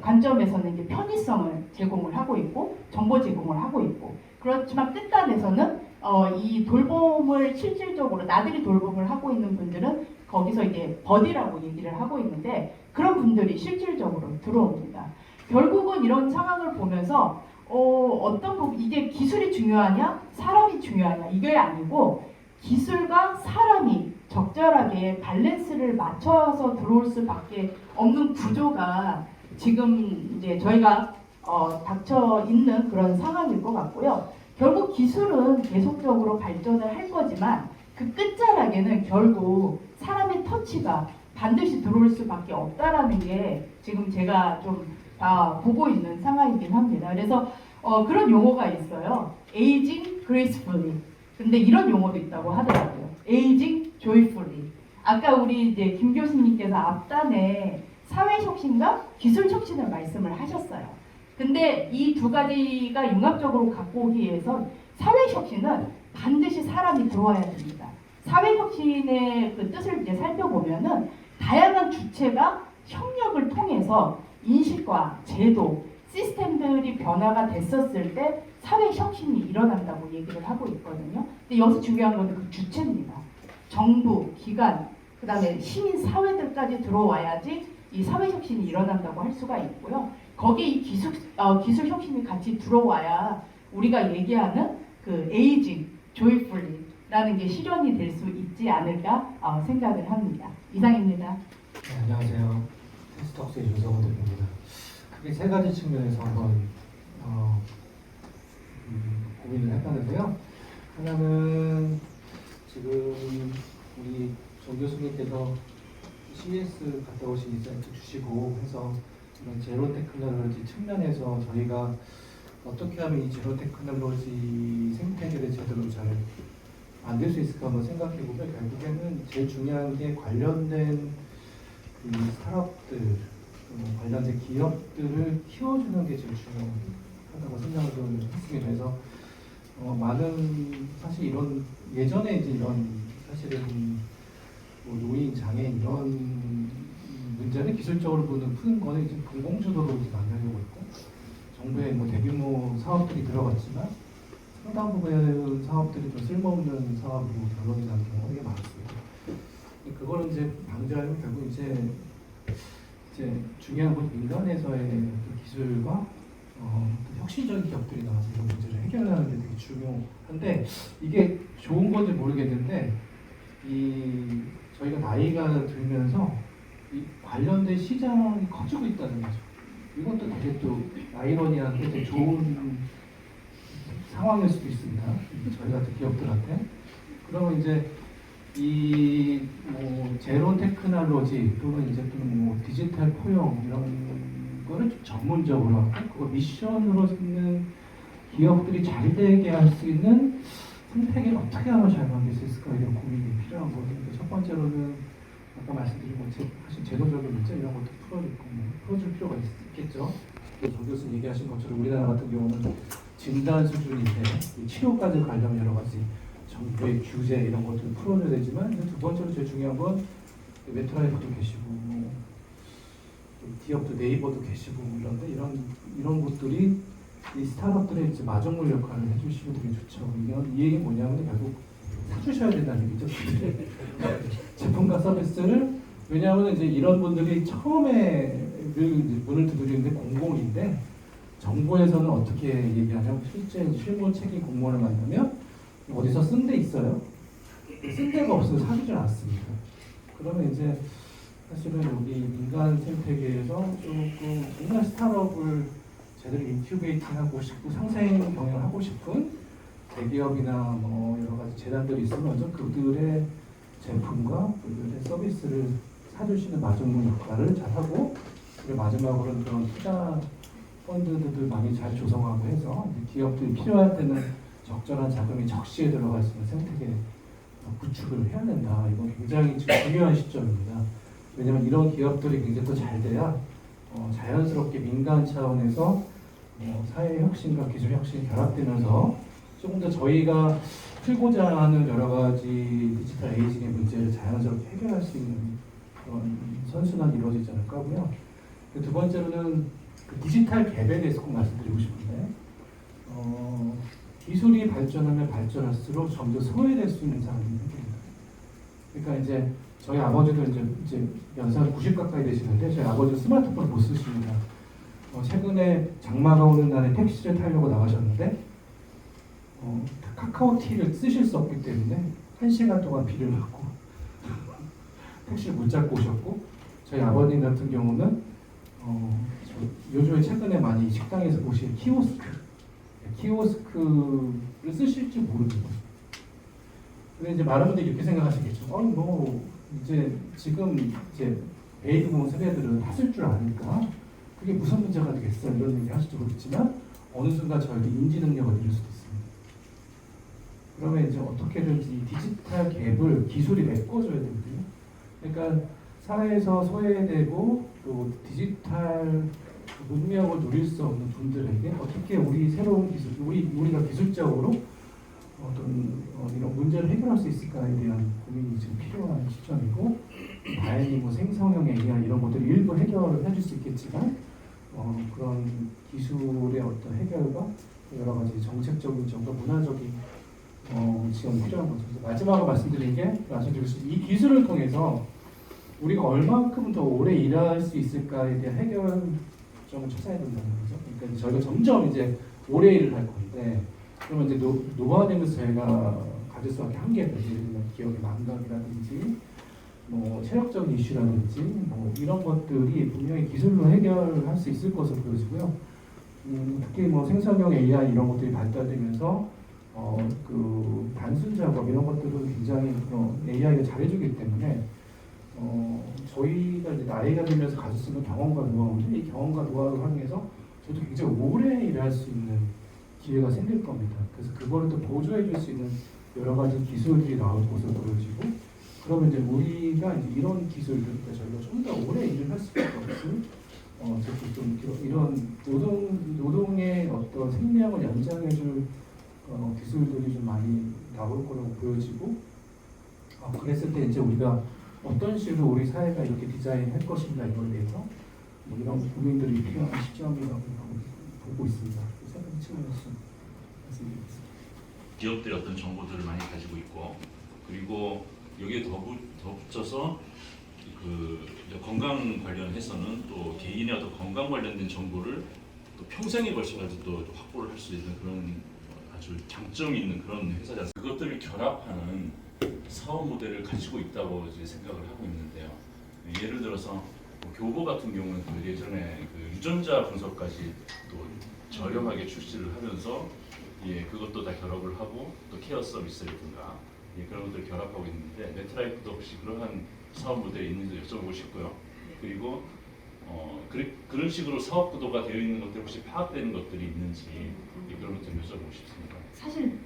관점에서는 이제 편의성을 제공을 하고 있고 정보 제공을 하고 있고, 그렇지만 끝단에서는 이 돌봄을 실질적으로 나들이 돌봄을 하고 있는 분들은 거기서 이제 버디라고 얘기를 하고 있는데, 그런 분들이 실질적으로 들어옵니다. 결국은 이런 상황을 보면서 어떤 부분, 이게 기술이 중요하냐 사람이 중요하냐 이게 아니고, 기술과 사람이 적절하게 밸런스를 맞춰서 들어올 수밖에 없는 구조가 지금 이제 저희가 닥쳐 있는 그런 상황일 것 같고요. 결국 기술은 계속적으로 발전을 할 거지만 그 끝자락에는 결국 사람의 터치가 반드시 들어올 수밖에 없다라는 게 지금 제가 좀 보고 있는 상황이긴 합니다. 그래서 그런 용어가 있어요. Aging gracefully. 근데 이런 용어도 있다고 하더라고요. Aging joyfully. 아까 우리 이제 김 교수님께서 앞단에 사회혁신과 기술혁신을 말씀을 하셨어요. 근데 이 두 가지가 융합적으로 갖고 오기 위해선 사회혁신은 반드시 사람이 들어와야 됩니다. 사회혁신의 그 뜻을 이제 살펴보면은 다양한 주체가 협력을 통해서 인식과 제도, 시스템들이 변화가 됐었을 때 사회혁신이 일어난다고 얘기를 하고 있거든요. 근데 여기서 중요한 건 그 주체입니다. 정부, 기관, 그 다음에 시민 사회들까지 들어와야지 이 사회혁신이 일어난다고 할 수가 있고요. 거기에 이 기술 혁신이 같이 들어와야 우리가 얘기하는 그 에이징, 조이풀리라는 게 실현이 될 수 있지 않을까 생각을 합니다. 이상입니다. 네, 안녕하세요. 테스톡스의 윤성호 대표입니다. 크게 세 가지 측면에서 한번 고민을 해봤는데요. 하나는 지금 우리 정 교수님께서 CS 갔다 오신 인사이트 주시고 해서 이런 제로 테크놀로지 측면에서 저희가 어떻게 하면 이 제로 테크놀로지 생태계를 제대로 잘 만들 수 있을까 한번 생각해 보면, 결국에는 제일 중요한 게 관련된 그 산업들, 관련된 기업들을 키워주는 게 제일 중요하다고 생각을 좀 했습니다. 그래서 많은 사실 이런 예전에 이제 이런 사실은 뭐 노인, 장애인 이런 문제는 기술적으로 푸는 거는 이제 공공주도로 이제 만들려고 있고, 정부의 뭐 대규모 사업들이 들어갔지만 상당 부분의 사업들이 좀 쓸모없는 사업으로 결론이 나는 경우가 되게 많습니다. 그거는 이제 방지하려면 결국 이제 중요한 건 민간에서의 그 기술과 혁신적인 기업들이 나와서 이런 문제를 해결하는 게 되게 중요한데, 이게 좋은 건지 모르겠는데 저희가 나이가 들면서 이 관련된 시장이 커지고 있다는 거죠. 이것도 되게 또 아이러니한 게 되게 좋은 상황일 수도 있습니다. 저희 같은 기업들한테. 그러면 이제 이 뭐 제로 테크놀로지 또는 이제 뭐 디지털 포용 이런 거를 좀 전문적으로 하고 그거 미션으로 쓰는 기업들이 잘 되게 할 수 있는 생태계를 어떻게 하면 잘 만들 수 있을까, 이런 고민이 필요한 거거든요. 첫 번째로는 아까 말씀드린 것 사실 제도적인 문제 이런 것도 풀어줄 필요가 있겠죠. 정 교수님 얘기하신 것처럼 우리나라 같은 경우는 진단 수준인데 치료까지 가려면 여러 가지 정부의 규제 이런 것들을 풀어줘야 되지만, 두 번째로 제일 중요한 건 메트라이프도 계시고 기업도 네이버도 계시고 이런데 이런 곳들이 이 스타트업들의 이제 마중물 역할을 해주시면 되게 좋죠. 이 얘기는 뭐냐면 결국 사주셔야 된다는 얘기죠. 제품과 서비스를. 왜냐하면 이제 이런 분들이 처음에 문을 두드리는데 공공인데, 정부에서는 어떻게 얘기하냐면 실제 실무 책임 공무원을 만나면 어디서 쓴 데 있어요? 쓴 데가 없어서 사주질 않습니다. 그러면 이제 사실은 여기 민간 생태계에서 조금 정말 스타트업을 제대로 인큐베이팅하고 싶고 상생 경영하고 싶은 대기업이나 뭐 여러 가지 재단들이 있으면서 그들의 제품과 그들의 서비스를 사주시는 마중물 역할을 잘 하고, 그리고 마지막으로는 그런 투자 펀드들을 많이 잘 조성하고 해서 기업들이 필요할 때는 적절한 자금이 적시에 들어갈 수 있는 생태계 구축을 해야 된다. 이건 굉장히 지금 중요한 시점입니다. 왜냐하면 이런 기업들이 굉장히 더 잘 돼야 자연스럽게 민간 차원에서 사회 혁신과 기술 혁신이 결합되면서 조금 더 저희가 풀고자 하는 여러 가지 디지털 에이징의 문제를 자연스럽게 해결할 수 있는 그런 선순환이 이루어지지 않을까 하고요. 두 번째로는 그 디지털 갭에 대해서 꼭 말씀드리고 싶은데, 기술이 발전하면 발전할수록 점점 소외될 수 있는 상황이 생깁니다. 그러니까 이제 저희 아버지도 이제 연세가 90 가까이 되시는데, 저희 아버지는 스마트폰을 못 쓰십니다. 최근에 장마가 오는 날에 택시를 타려고 나가셨는데 카카오티를 쓰실 수 없기 때문에 1시간 동안 비를 맞고 택시를 못 잡고 오셨고, 저희 아버님 같은 경우는 요즘에 최근에 많이 식당에서 보시는 키오스크를 쓰실지 모르는 거죠. 근데 이제 많은 분들이 이렇게 생각하시겠죠. 뭐 이제 지금 이제 베이비붐 세대들은 다 쓸 줄 아니까 그게 무슨 문제가 되겠어, 이런 얘기 하실지 모르겠지만 어느 순간 저에게 인지 능력을 잃을 수도 있습니다. 그러면 이제 어떻게든지 이 디지털 갭을 기술이 메꿔줘야 되거든요. 그러니까 사회에서 소외되고 또 디지털 문명을 누릴 수 없는 분들에게 어떻게 우리 새로운 기술, 우리가 기술적으로 어떤 이런 문제를 해결할 수 있을까에 대한 고민이 지금 필요한 시점이고, 다행히 뭐 생성형 AI 이런 것들이 일부 해결을 해줄 수 있겠지만 그런 기술의 어떤 해결과 여러 가지 정책적인 점과 문화적인 지원이 필요한 거죠. 마지막으로 말씀드리고 싶은 이 기술을 통해서 우리가 얼만큼 더 오래 일할 수 있을까에 대한 해결점을 찾아야 된다는 거죠. 그러니까 저희가 점점 이제 오래 일을 할 건데, 그러면 이제 노화되면서 저희가 가질 수밖에 한계가 되죠. 기억의 망각이라든지 뭐 체력적인 이슈라든지 뭐 이런 것들이 분명히 기술로 해결할 수 있을 것으로 보여지고요. 특히 뭐 생성형 AI 이런 것들이 발달되면서 그 단순 작업 이런 것들은 굉장히 AI가 잘해주기 때문에 저희가 이제 나이가 들면서 가질 수 있는 경험과 노하우인데, 이 경험과 노하우를 활용해서 저도 굉장히 오래 일할 수 있는 기회가 생길 겁니다. 그래서 그거를 또 보조해 줄 수 있는 여러 가지 기술들이 나올 것으로 보여지고, 그러면 이제 우리가 이제 이런 기술들, 저희가 좀 더 오래 일을 할 수밖에 없을, 좀 이런 노동의 어떤 생명을 연장해줄 기술들이 좀 많이 나올 거라고 보여지고, 그랬을 때 이제 우리가 어떤 식으로 우리 사회가 이렇게 디자인할 것인가 이거에 대해서 뭐 이런 고민들이 필요한 시점이라고 보고 있습니다. 생각 측면에서 말씀드리겠습니다. 기업들이 어떤 정보들을 많이 가지고 있고, 그리고 여기에 덧붙여서 그 건강 관련해서는 또 개인의 어떤 건강 관련된 정보를 또 평생에 걸쳐가지고 또 확보를 할 수 있는 그런 아주 장점이 있는 그런 회사지 않습니까? 그것들을 결합하는 사업 모델을 가지고 있다고 이제 생각을 하고 있는데요. 예를 들어서 뭐 교보 같은 경우는 그 예전에 그 유전자 분석까지 또 저렴하게 출시를 하면서 그것도 다 결합을 하고 또 케어 서비스라든가 그런 것들을 결합하고 있는데, 메트라이프도 혹시 그러한 사업 모델이 있는지 여쭤보고 싶고요. 그리고 그런 식으로 사업 구도가 되어 있는 것들 혹시 파악되는 것들이 있는지 그런 것 좀 여쭤보고 싶습니다. 사실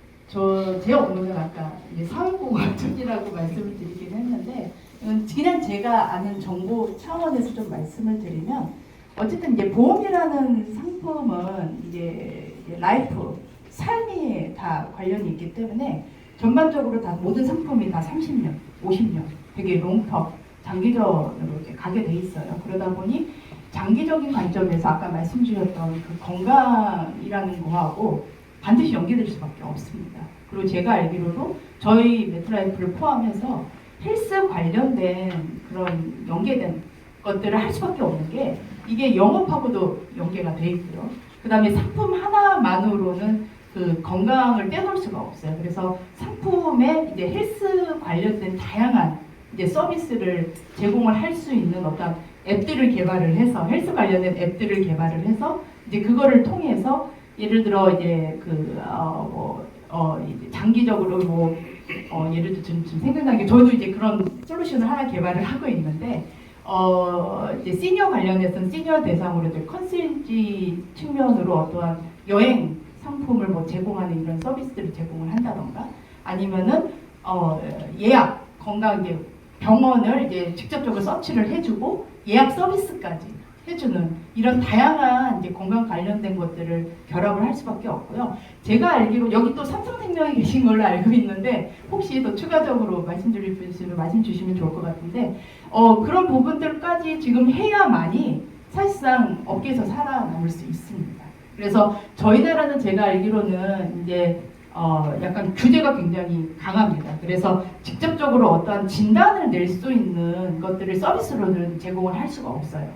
제 업무는 아까 사회공헌 쪽이라고 말씀을 드리긴 했는데, 그냥 제가 아는 정보 차원에서 좀 말씀을 드리면, 어쨌든 이제 보험이라는 상품은 이제 라이프, 삶이 다 관련이 있기 때문에 전반적으로 다 모든 상품이 다 30년, 50년 되게 롱텀, 장기적으로 이렇게 가게 돼 있어요. 그러다 보니 장기적인 관점에서 아까 말씀 주셨던 그 건강이라는 거하고 반드시 연계될 수밖에 없습니다. 그리고 제가 알기로도 저희 메트라이프를 포함해서 헬스 관련된 그런 연계된 것들을 할 수밖에 없는 게, 이게 영업하고도 연계가 돼 있고요. 그 다음에 상품 하나만으로는 그 건강을 떼놓을 수가 없어요. 그래서 상품에 이제 헬스 관련된 다양한 이제 서비스를 제공을 할 수 있는 어떤 앱들을 개발을 해서, 헬스 관련된 앱들을 개발을 해서 이제 그거를 통해서 예를 들어 이제 이제 장기적으로 뭐 예를 들어 지금 생각나는 게 저도 이제 그런 솔루션을 하나 개발을 하고 있는데 이제 시니어 관련해서는 시니어 대상으로 이제 컨설지 측면으로 어떠한 여행 상품을 뭐 제공하는 이런 서비스들을 제공을 한다던가 아니면은 예약 건강 이제 병원을 이제 직접적으로 서치를 해주고 예약 서비스까지 해주는 이런 다양한 이제 건강 관련된 것들을 결합을 할 수밖에 없고요. 제가 알기로 여기 또 삼성생명에 계신 걸로 알고 있는데 혹시 더 추가적으로 말씀 주시면 좋을 것 같은데 그런 부분들까지 지금 해야만이 사실상 업계에서 살아남을 수 있습니다. 그래서 저희 나라는 제가 알기로는 이제 약간 규제가 굉장히 강합니다. 그래서 직접적으로 어떠한 진단을 낼 수 있는 것들을 서비스로는 제공을 할 수가 없어요.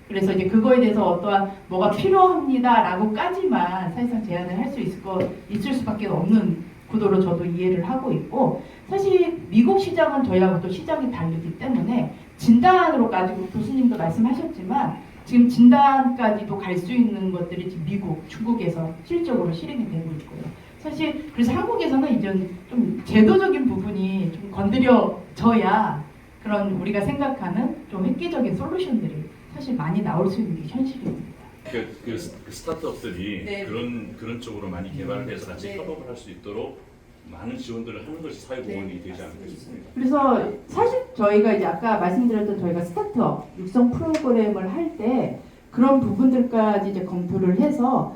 그래서 이제 그거에 대해서 어떠한 뭐가 필요합니다라고까지만 사실상 제안을 할 수 있을 수밖에 없는 구도로 저도 이해를 하고 있고 사실 미국 시장은 저희하고 또 시장이 다르기 때문에 진단으로 가지고 교수님도 말씀하셨지만 지금 진단까지도 갈 수 있는 것들이 지금 미국, 중국에서 실적으로 실행이 되고 있고요. 사실 그래서 한국에서는 이제 좀 제도적인 부분이 좀 건드려져야 그런 우리가 생각하는 좀 획기적인 솔루션들이 사실 많이 나올 수 있는 게 현실입니다. 그 스타트업들이 네. 그런 쪽으로 많이 개발해서 같이 네. 협업을 할 수 있도록 많은 지원들을 하는 것이 사회공헌이 되지 않을까 싶습니다. 그래서 사실 저희가 이제 아까 말씀드렸던 저희가 스타트업 육성 프로그램을 할 때 그런 부분들까지 이제 검토를 해서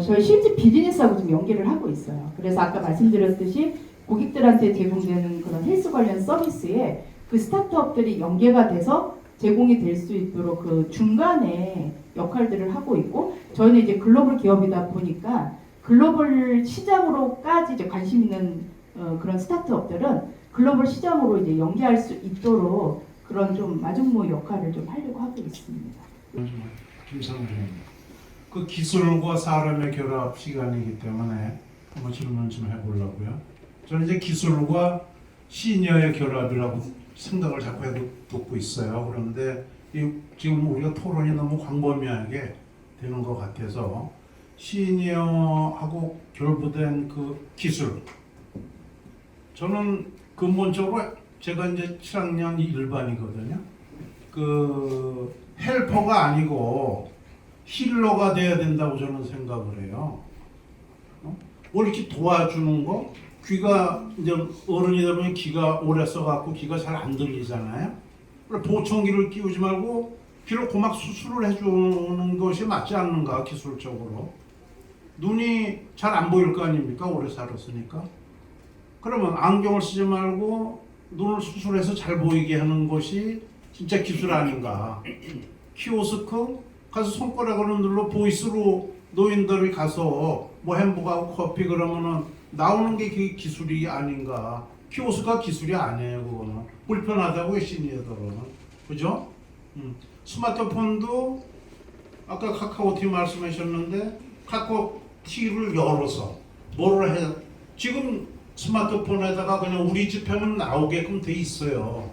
저희 실제 비즈니스하고 좀 연계를 하고 있어요. 그래서 아까 말씀드렸듯이 고객들한테 제공되는 그런 헬스 관련 서비스에 그 스타트업들이 연계가 돼서 제공이 될 수 있도록 그 중간에 역할들을 하고 있고 저희는 이제 글로벌 기업이다 보니까 글로벌 시장으로까지 이제 관심 있는 그런 스타트업들은 글로벌 시장으로 이제 연계할 수 있도록 그런 좀 마중무 역할을 좀 하려고 하고 있습니다. 김성준입니다. 그 기술과 사람의 결합 시간이기 때문에 한번 질문 좀 해보려고요. 저는 이제 기술과 시니어의 결합이라고 생각을 자꾸 해두고 있어요. 그런데 지금 우리가 토론이 너무 광범위하게 되는 것 같아서 시니어하고 결부된 그 기술, 저는 근본적으로 제가 이제 7학년 일반이거든요. 그 헬퍼가 아니고 힐러가 돼야 된다고 저는 생각을 해요. 뭐 이렇게 도와주는 거, 귀가 이제 어른이 되면 귀가 오래 써갖고 귀가 잘 안 들리잖아요. 보청기를 끼우지 말고 비록 고막 수술을 해주는 것이 맞지 않는가 기술적으로. 눈이 잘 안 보일 거 아닙니까? 오래 살았으니까. 그러면 안경을 쓰지 말고 눈을 수술해서 잘 보이게 하는 것이 진짜 기술 아닌가. 키오스크 가서 손가락으로 눌러 보이스로 노인들이 가서 뭐 햄버거하고 커피 그러면은 나오는 게 그게 기술이 아닌가. 키오스크가 기술이 아니에요. 그거는 불편하다고요. 시니어들은. 그죠? 스마트폰도 아까 카카오티 말씀하셨는데 카카오티를 열어서 뭐를 해. 지금 스마트폰에다가 그냥 우리 집에만 나오게끔 돼 있어요.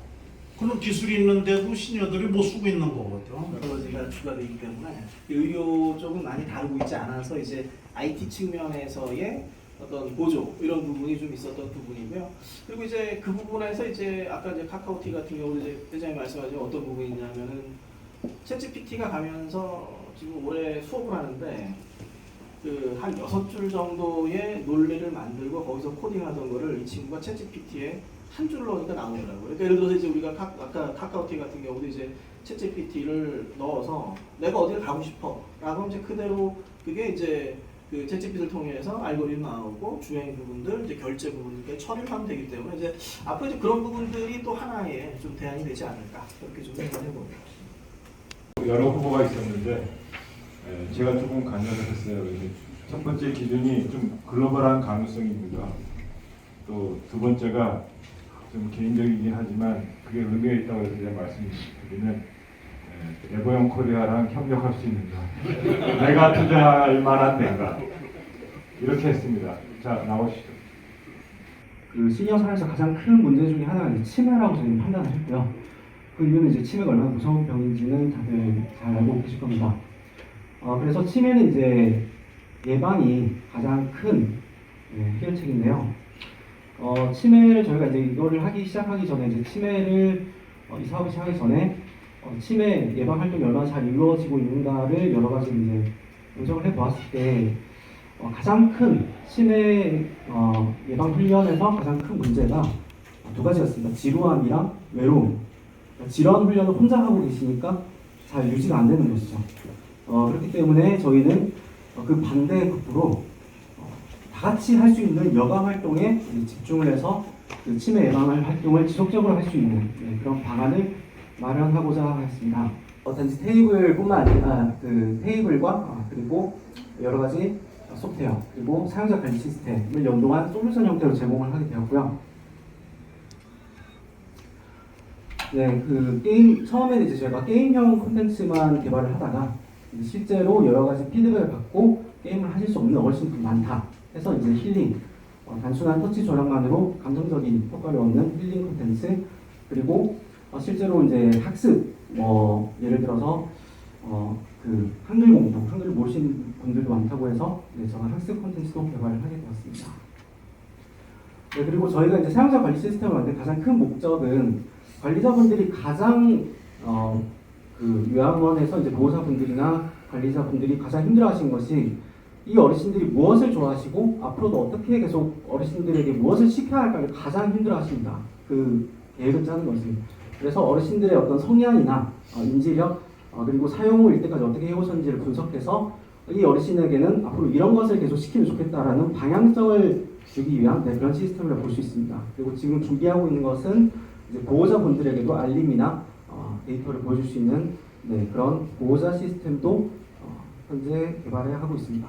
그런 기술이 있는데도 시니어들이 못 쓰고 있는 거거든요. 메트로로지가 추가되기 때문에 의료 쪽은 많이 다루고 있지 않아서 이제 IT 측면에서의 어떤 보조 이런 부분이 좀 있었던 부분이고요. 그리고 이제 그 부분에서 이제 아까 이제 카카오티 같은 경우 이제 회장님 말씀하신 어떤 부분이냐면은 챗GPT가 가면서 지금 올해 수업을 하는데 그 한 6줄 정도의 논리를 만들고 거기서 코딩하던 거를 이 친구가 챗GPT에 한 줄로 넣으니까 나오더라고요. 그러니까 예를 들어서 이제 우리가 아까 카카오티 같은 경우도 이제 챗GPT를 넣어서 내가 어디를 가고 싶어 라고 하면 이제 그대로 그게 이제 그 챗GPT를 통해서 알고리즘 나오고 주행 부분들, 이제 결제 부분들 처리를 하면 되기 때문에 이제 앞으로 이제 그런 부분들이 또 하나의 좀 대안이 되지 않을까 그렇게 좀 생각해 봅니다. 여러 후보가 있었는데 제가 조금 간절을 했어요. 첫 번째 기준이 좀 글로벌한 가능성입니다. 또 두 번째가 좀 개인적이긴 하지만 그게 의미가 있다고 해서 제가 말씀드리면 에버영 코리아랑 협력할 수 있는가, 내가 투자할 만한 데인가, 이렇게 했습니다. 자, 나오시죠. 그 시니어 사회에서 가장 큰 문제 중에 하나가 이제 치매라고 저희는 판단을 했고요. 그 이유는 이제 치매가 얼마나 무서운 병인지는 다들 잘 알고 계실 겁니다. 그래서 치매는 이제 예방이 가장 큰 해결책인데요. 치매를 저희가 이제 이거를 시작하기 전에 이제 치매를 이 사업을 시작하기 전에 치매 예방 활동이 얼마나 잘 이루어지고 있는가를 여러 가지 이제 분석을 해보았을 때 가장 큰 치매 예방 훈련에서 가장 큰 문제가 두 가지였습니다. 지루함이랑 외로움. 질환 훈련을 혼자 하고 계시니까 잘 유지가 안 되는 것이죠. 그렇기 때문에 저희는 그 반대급부로 다 같이 할 수 있는 여가 활동에 집중을 해서 그 치매 예방 활동을 지속적으로 할 수 있는 그런 방안을 마련하고자 했습니다. 단지 테이블뿐만 아니라 그 테이블과 그리고 여러 가지 소프트웨어 그리고 사용자 관리 시스템을 연동한 솔루션 형태로 제공을 하게 되었고요. 네, 그 게임 처음에는 이제 저희가 게임형 콘텐츠만 개발을 하다가 실제로 여러 가지 피드백을 받고 게임을 하실 수 없는 어르신들이 많다 해서 이제 힐링, 단순한 터치 조작만으로 감정적인 효과를 얻는 힐링 콘텐츠 그리고 실제로 이제 학습, 예를 들어서 그 한글 공부, 한글 모르시는 분들도 많다고 해서 저는 학습 콘텐츠도 개발을 하게 되었습니다. 네, 그리고 저희가 이제 사용자 관리 시스템을 만든 가장 큰 목적은 관리자분들이 가장 그 요양원에서 이제 보호자분들이나 관리자분들이 가장 힘들어하시는 것이 이 어르신들이 무엇을 좋아하시고 앞으로도 어떻게 계속 어르신들에게 무엇을 시켜야 할까를 가장 힘들어하십니다. 그 계획을 짜는 것이. 그래서 어르신들의 어떤 성향이나 인지력 그리고 사용을 이때까지 어떻게 해오셨는지를 분석해서 이 어르신에게는 앞으로 이런 것을 계속 시키면 좋겠다라는 방향성을 주기 위한 그런 시스템을 볼 수 있습니다. 그리고 지금 준비하고 있는 것은 이제 보호자분들에게도 알림이나 데이터를 보여줄 수 있는 그런 보호자 시스템도 현재 개발을 하고 있습니다.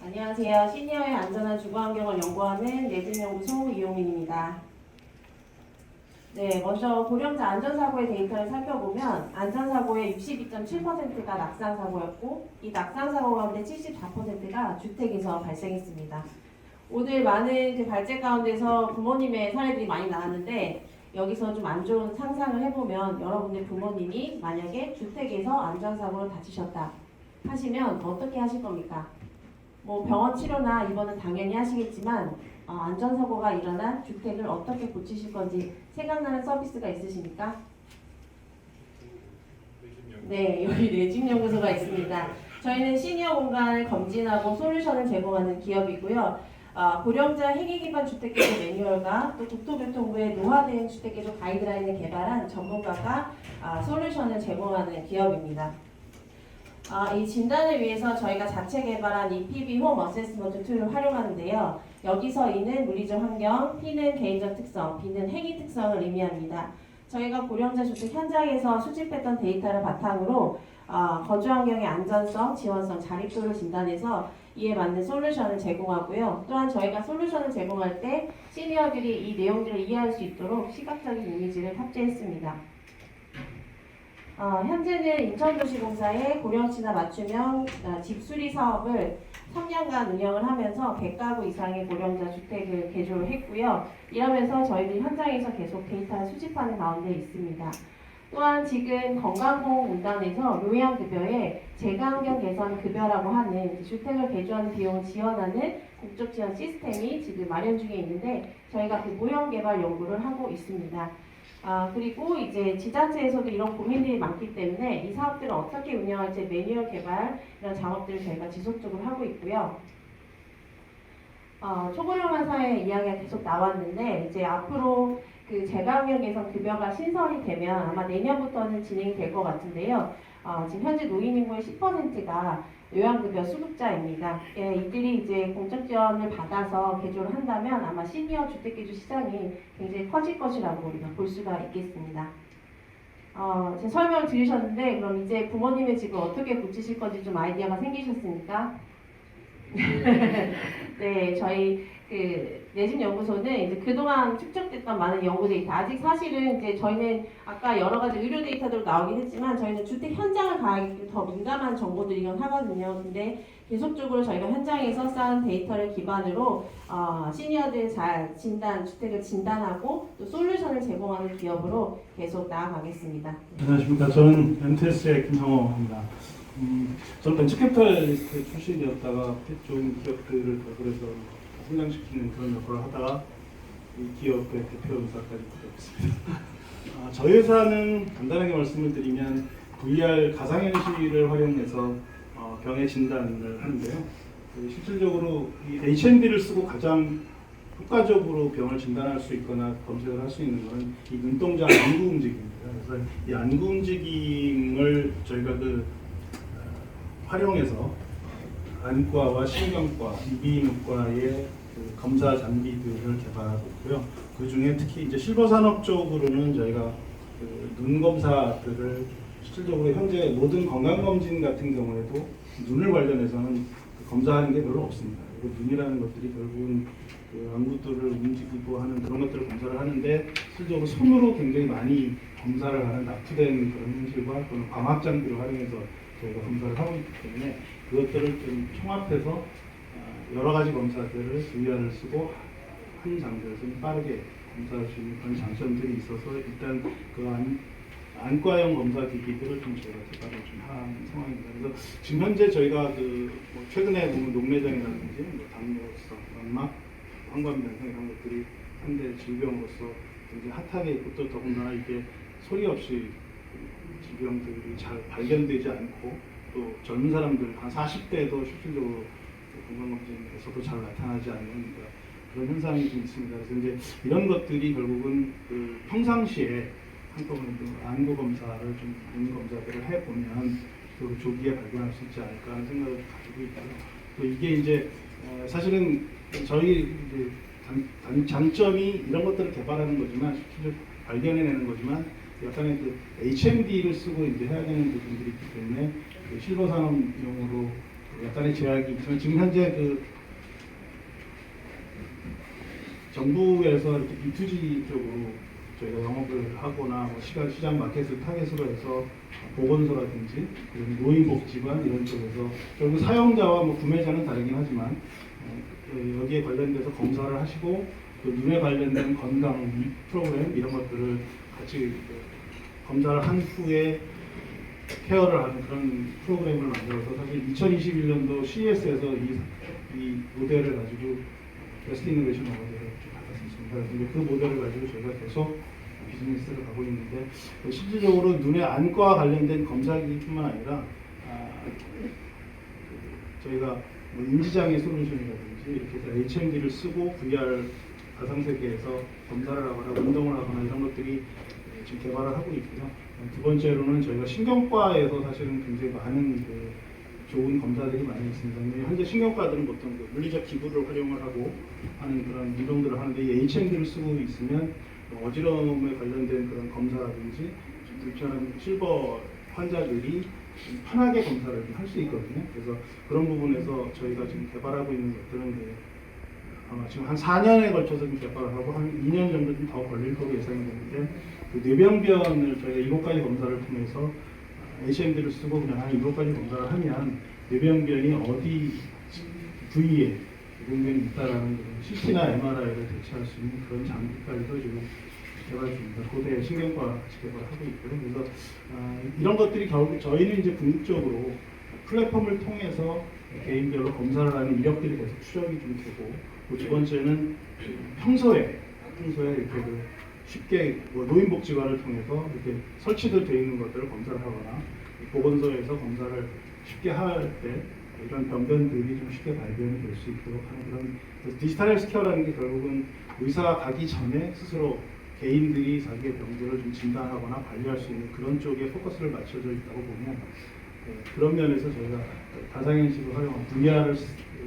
안녕하세요. 시니어의 안전한 주거 환경을 연구하는 내진연구소 이용민입니다. 네, 먼저 고령자 안전사고의 데이터를 살펴보면 안전사고의 62.7%가 낙상사고였고 이 낙상사고 가운데 74%가 주택에서 발생했습니다. 오늘 많은 그 발제 가운데서 부모님의 사례들이 많이 나왔는데 여기서 좀 안 좋은 상상을 해보면 여러분의 부모님이 만약에 주택에서 안전사고로 다치셨다 하시면 어떻게 하실 겁니까? 뭐 병원 치료나 입원은 당연히 하시겠지만 안전사고가 일어난 주택을 어떻게 고치실 건지 생각나는 서비스가 있으십니까? 네, 여기 내집연구소가 있습니다. 저희는 시니어 공간을 검진하고 솔루션을 제공하는 기업이고요. 고령자 행위기반 주택개조 매뉴얼과 또 국토교통부의 노화대응 주택개조 가이드라인을 개발한 전문가가 솔루션을 제공하는 기업입니다. 이 진단을 위해서 저희가 자체 개발한 EPB 홈 어세스먼트 툴을 활용하는데요. 여기서 E는 물리적 환경, P는 개인적 특성, B는 행위 특성을 의미합니다. 저희가 고령자 주택 현장에서 수집했던 데이터를 바탕으로 거주 환경의 안전성, 지원성, 자립도를 진단해서 이에 맞는 솔루션을 제공하고요. 또한 저희가 솔루션을 제공할 때 시니어들이 이 내용들을 이해할 수 있도록 시각적인 이미지를 탑재했습니다. 현재는 인천도시공사의 고령층화 맞춤형 집수리 사업을 3년간 운영을 하면서 100가구 이상의 고령자 주택을 개조를 했고요. 이러면서 저희들이 현장에서 계속 데이터를 수집하는 가운데 있습니다. 또한 지금 건강보험공단에서 요양급여에 재가환경 개선 급여라고 하는 주택을 개조하는 비용을 지원하는 국적 지원 시스템이 지금 마련 중에 있는데 저희가 그 모형 개발 연구를 하고 있습니다. 그리고 이제 지자체에서도 이런 고민들이 많기 때문에 이 사업들을 어떻게 운영할지 매뉴얼 개발 이런 작업들을 저희가 지속적으로 하고 있고요. 초고령화 사회 이야기가 계속 나왔는데 이제 앞으로 그 재가환경 개선 급여가 신설이 되면 아마 내년부터는 진행이 될 것 같은데요. 지금 현재 노인 인구의 10%가 요양급여 수급자입니다. 이들이 이제 공적 지원을 받아서 개조를 한다면 아마 시니어 주택개조 시장이 굉장히 커질 것이라고 우리가 볼 수가 있겠습니다. 제 설명을 들으셨는데 그럼 이제 부모님의 집을 어떻게 고치실 건지 좀 아이디어가 생기셨습니까? 네, 저희 내집연구소는 이제 그동안 축적됐던 많은 연구 데이터, 아직 사실은 이제 저희는 아까 여러 가지 의료 데이터도 나오긴 했지만 저희는 주택 현장을 가기 더 민감한 정보들이긴 하거든요. 근데 계속적으로 저희가 현장에서 쌓은 데이터를 기반으로 시니어들 잘 주택을 진단하고 또 솔루션을 제공하는 기업으로 계속 나아가겠습니다. 안녕하십니까. 저는 MTS의 김상호입니다. 저는 벤처캐피탈리스트 출신이었다가 좋은 기업들을 그래서 성장시키는 그런 역할을 하다가 이 기업의 대표이사까지 되었습니다. 저희 회사는 간단하게 말씀을 드리면 VR 가상현실을 활용해서 병의 진단을 하는데요. 실질적으로 이 HMD를 쓰고 가장 효과적으로 병을 진단할 수 있거나 검색을 할 수 있는 것은 이 눈동자 안구 움직임입니다. 그래서 이 안구 움직임을 저희가 활용해서 안과와 신경과, 이비인후과의 검사 장비들을 개발하고 있고요. 그 중에 특히 이제 실버 산업 쪽으로는 저희가 눈 검사들을 실질적으로 현재 모든 건강 검진 같은 경우에도 눈을 관련해서는 검사하는 게 별로 없습니다. 그리고 눈이라는 것들이 결국은 안구들을 움직이고 하는 그런 것들을 검사를 하는데 실질적으로 손으로 굉장히 많이 검사를 하는 납부된 그런 현실과 또는 광학 장비를 활용해서 저희가 검사를 하고 있기 때문에 그것들을 좀 총합해서 여러 가지 검사들을 VR을 쓰고 한 장소에서 빠르게 검사할 수 있는 그런 장점들이 있어서 일단 그 안과형 검사 기기들을 좀 저희가 개발을 좀 한 상황입니다. 그래서 지금 현재 저희가 뭐 최근에 보면 녹내장이라든지 뭐 당뇨성, 망막, 황관변성 이런 것들이 현대 질병으로서 굉장히 핫하게 있고 또 더군다나 이게 소리 없이 질병들이 잘 발견되지 않고 또 젊은 사람들 한 40대에도 실질적으로 건강검진에서도 잘 나타나지 않는 그런 현상이 좀 있습니다. 그래서 이제 이런 것들이 결국은 평상시에 한꺼번에 안구 검사를 좀 눈 검사들을 해보면 또 조기에 발견할 수 있지 않을까 하는 생각을 가지고 있고요. 또 이게 이제 사실은 저희 이제 장점이 이런 것들을 개발하는 거지만 실제로 발견해내는 거지만 약간의 HMD를 쓰고 이제 해야 되는 부분들이 있기 때문에 실버 산업용으로 약간의 제약이 있지만 지금 현재 정부에서 이렇게 B2G 쪽으로 저희가 영업을 하거나 뭐 시장 마켓을 타겟으로 해서 보건소라든지 노인복지관 이런 쪽에서 결국 사용자와 뭐 구매자는 다르긴 하지만 여기에 관련돼서 검사를 하시고 또 눈에 관련된 건강 프로그램 이런 것들을 같이 검사를 한 후에 케어를 하는 그런 프로그램을 만들어서 사실 2021년도 CES에서 이 모델을 가지고 베스트 이노베이션 어워드를 받았습니다. 그래서 그 모델을 가지고 저희가 계속 비즈니스를 가고 있는데 실질적으로 눈의 안과 관련된 검사기뿐만 아니라 저희가 뭐 인지장애 솔루션이라든지 이렇게 해서 HMD를 쓰고 VR 가상세계에서 검사를 하거나 운동을 하거나 이런 것들이 지금 개발을 하고 있고요. 두 번째로는 저희가 신경과에서 사실은 굉장히 많은 좋은 검사들이 많이 있습니다. 현재 신경과들은 보통 물리적 기구를 활용을 하고 하는 그런 운동들을 하는데 이 HMD를 쓰고 있으면 어지러움에 관련된 그런 검사라든지 불편한 실버 환자들이 편하게 검사를 할 수 있거든요. 그래서 그런 부분에서 저희가 지금 개발하고 있는 것들은 아마 지금 한 4년에 걸쳐서 좀 개발을 하고 한 2년 정도 좀 더 걸릴 거로 예상이 되는데 그 뇌병변을 저희가 7가지 검사를 통해서 HMD를 쓰고 그냥 한 7가지 검사를 하면 뇌병변이 어디 부위에 뇌병변이 있다라는 CT나 MRI를 대체할 수 있는 그런 장비까지도 지금 개발 중입니다. 고대 신경과 같이 개발하고 있고요. 그래서 이런 것들이 결국 저희는 이제 궁극적으로 플랫폼을 통해서 개인별로 검사를 하는 이력들이 계속 추적이 좀 되고 두 번째는 평소에 이렇게 쉽게 뭐 노인복지관을 통해서 이렇게 설치도 되어 있는 것들을 검사를 하거나 보건소에서 검사를 쉽게 할 때 이런 병변들이 좀 쉽게 발견이 될 수 있도록 하는 그런 디지털 헬스케어라는 게 결국은 의사가 가기 전에 스스로 개인들이 자기의 병들을 좀 진단하거나 관리할 수 있는 그런 쪽에 포커스를 맞춰져 있다고 보면 그런 면에서 저희가 가상현실을 활용한 VR을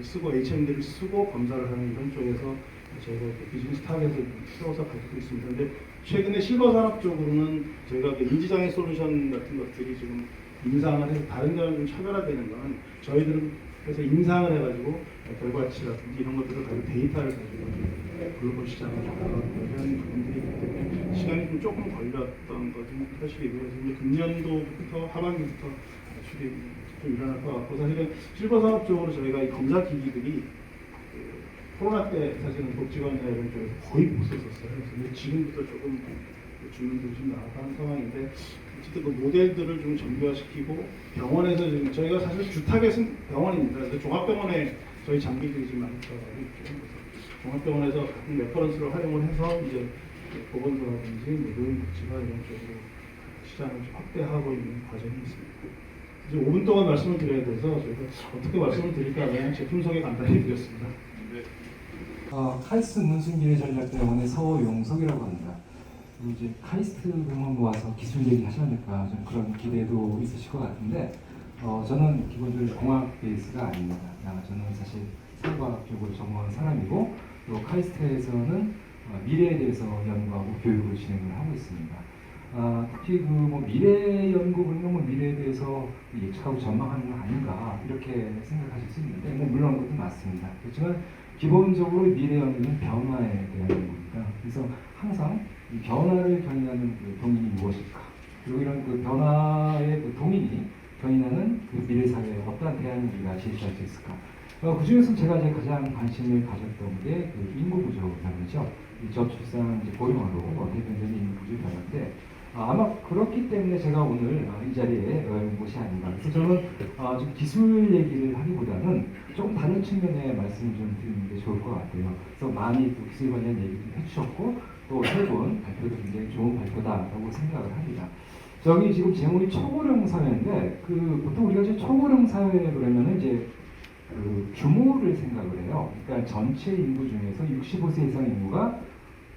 쓰고 HMD를 쓰고 검사를 하는 이런 쪽에서 저희가 비즈니스 타겟을 세워서 가지고 있습니다. 그런데 최근에 실버 산업 쪽으로는 저희가 인지장애 솔루션 같은 것들이 지금 임상을 해서 다른 데랑 좀 차별화되는 건 저희들은 그래서 임상을 해가지고 결과치라든지 이런 것들을 가지고 데이터를 가지고 글로벌 시장에 나가는 부분들이 있기 때문에 시간이 좀 조금 걸렸던 것은 사실이고요. 그래서 이제 금년도부터 하반기부터 수립이 좀 일어날 것 같고 사실은 실버 산업 쪽으로 저희가 이 검사 기기들이 코로나 때 사실은 복지관이나 이런 쪽에서 거의 못 썼었어요. 그래서 지금부터 조금 주민들이 좀 나아가는 상황인데 어쨌든 그 모델들을 좀 정교화시키고 병원에서 지금 저희가 사실 주택의 병원입니다. 그래서 종합병원에 저희 장비들이 지금 많이 들어가고 있죠. 그래서 종합병원에서 레퍼런스를 활용을 해서 이제 보건소라든지 노인복지사 이런 쪽으로 시장을 좀 확대하고 있는 과정이 있습니다. 이제 5분 동안 말씀을 드려야 돼서 저희가 어떻게 말씀을 드릴까 그냥 제품 소개 간단히 드렸습니다. 카이스트 문순길의 전략대원의 서용석이라고 합니다. 이제 카이스트 병원 모아서 기술 얘기 하시니까 좀 그런 기대도 있으실 것 같은데 저는 기본적으로 공학 베이스가 아닙니다. 저는 사실 생과학 쪽을 전공한 사람이고 또 카이스트에서는 미래에 대해서 연구하고 교육을 진행을 하고 있습니다. 특히 미래 연구 그러면 미래에 대해서 예측하고 전망하는 거 아닌가 이렇게 생각하실 수 있는데 물론 그것도 맞습니다. 그렇지만 기본적으로 미래 연구는 변화에 대한 연구입니다. 그래서 항상 이 변화를 견인하는 그 동인이 무엇일까? 그리고 이런 그 변화의 그 동인이 견인하는 그 미래 사회에 어떠한 대안을 우리가 제시할 수 있을까? 그 중에서 제가 이제 가장 관심을 가졌던 게 그 인구 구조 변화죠. 저출산 고령화로 대변되는 인구 구조 변화인데 아마 그렇기 때문에 제가 오늘 이 자리에 온 것이 아닌가. 그래서 저는 좀 기술 얘기를 하기보다는 조금 다른 측면의 말씀을 좀 드리는 게 좋을 것 같아요. 그래서 많이 또 기술 관련 얘기도 해주셨고 또 세 분 발표도 굉장히 좋은 발표다라고 생각을 합니다. 저기 지금 제목이 초고령 사회인데 보통 우리가 이제 초고령 사회 그러면은 이제 그 규모를 생각을 해요. 그러니까 전체 인구 중에서 65세 이상 인구가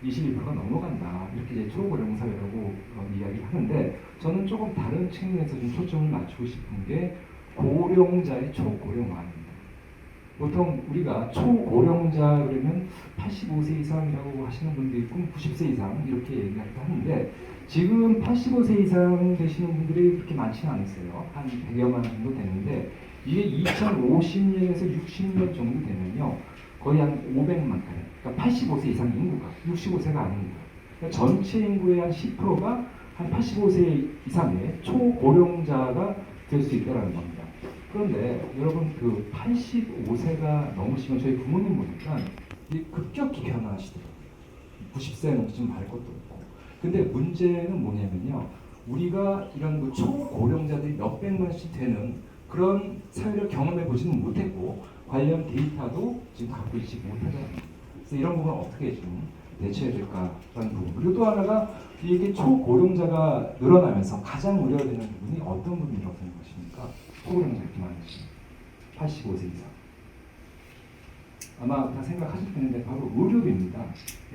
21%가 넘어간다. 이렇게 이제 초고령 사회라고 이야기하는데 저는 조금 다른 측면에서 좀 초점을 맞추고 싶은 게 고령자의 초고령화입니다. 보통 우리가 초고령자 그러면 85세 이상이라고 하시는 분도 있고 90세 이상 이렇게 얘기하기도 하는데 지금 85세 이상 되시는 분들이 그렇게 많지는 않으세요. 한 100여만 정도 되는데 이게 2050년에서 60년 정도 되면요. 거의 한 500만 가량. 그러니까 85세 이상 인구가 65세가 아닙니다. 그러니까 전체 인구의 한 10%가 한 85세 이상의 초고령자가 될 수 있다는 겁니다. 그런데 여러분 그 85세가 넘으시면 저희 부모님 보니까 급격히 변화하시더라고요. 90세 넘지면 말 것도 없고. 근데 문제는 뭐냐면요. 우리가 이런 그 초고령자들이 몇백만씩 되는 그런 사회를 경험해 보지는 못했고 관련 데이터도 지금 갖고 있지 못하잖아요. 그래서 이런 부분을 어떻게 좀 대처해야 될까라는 부분. 그리고 또 하나가 이게 초고령자가 늘어나면서 가장 우려되는 부분이 어떤 부분이라고 생각하십니까? 초고령자 이렇게 많으시면 85세 이상. 아마 다 생각하실 텐데 바로 의료비입니다.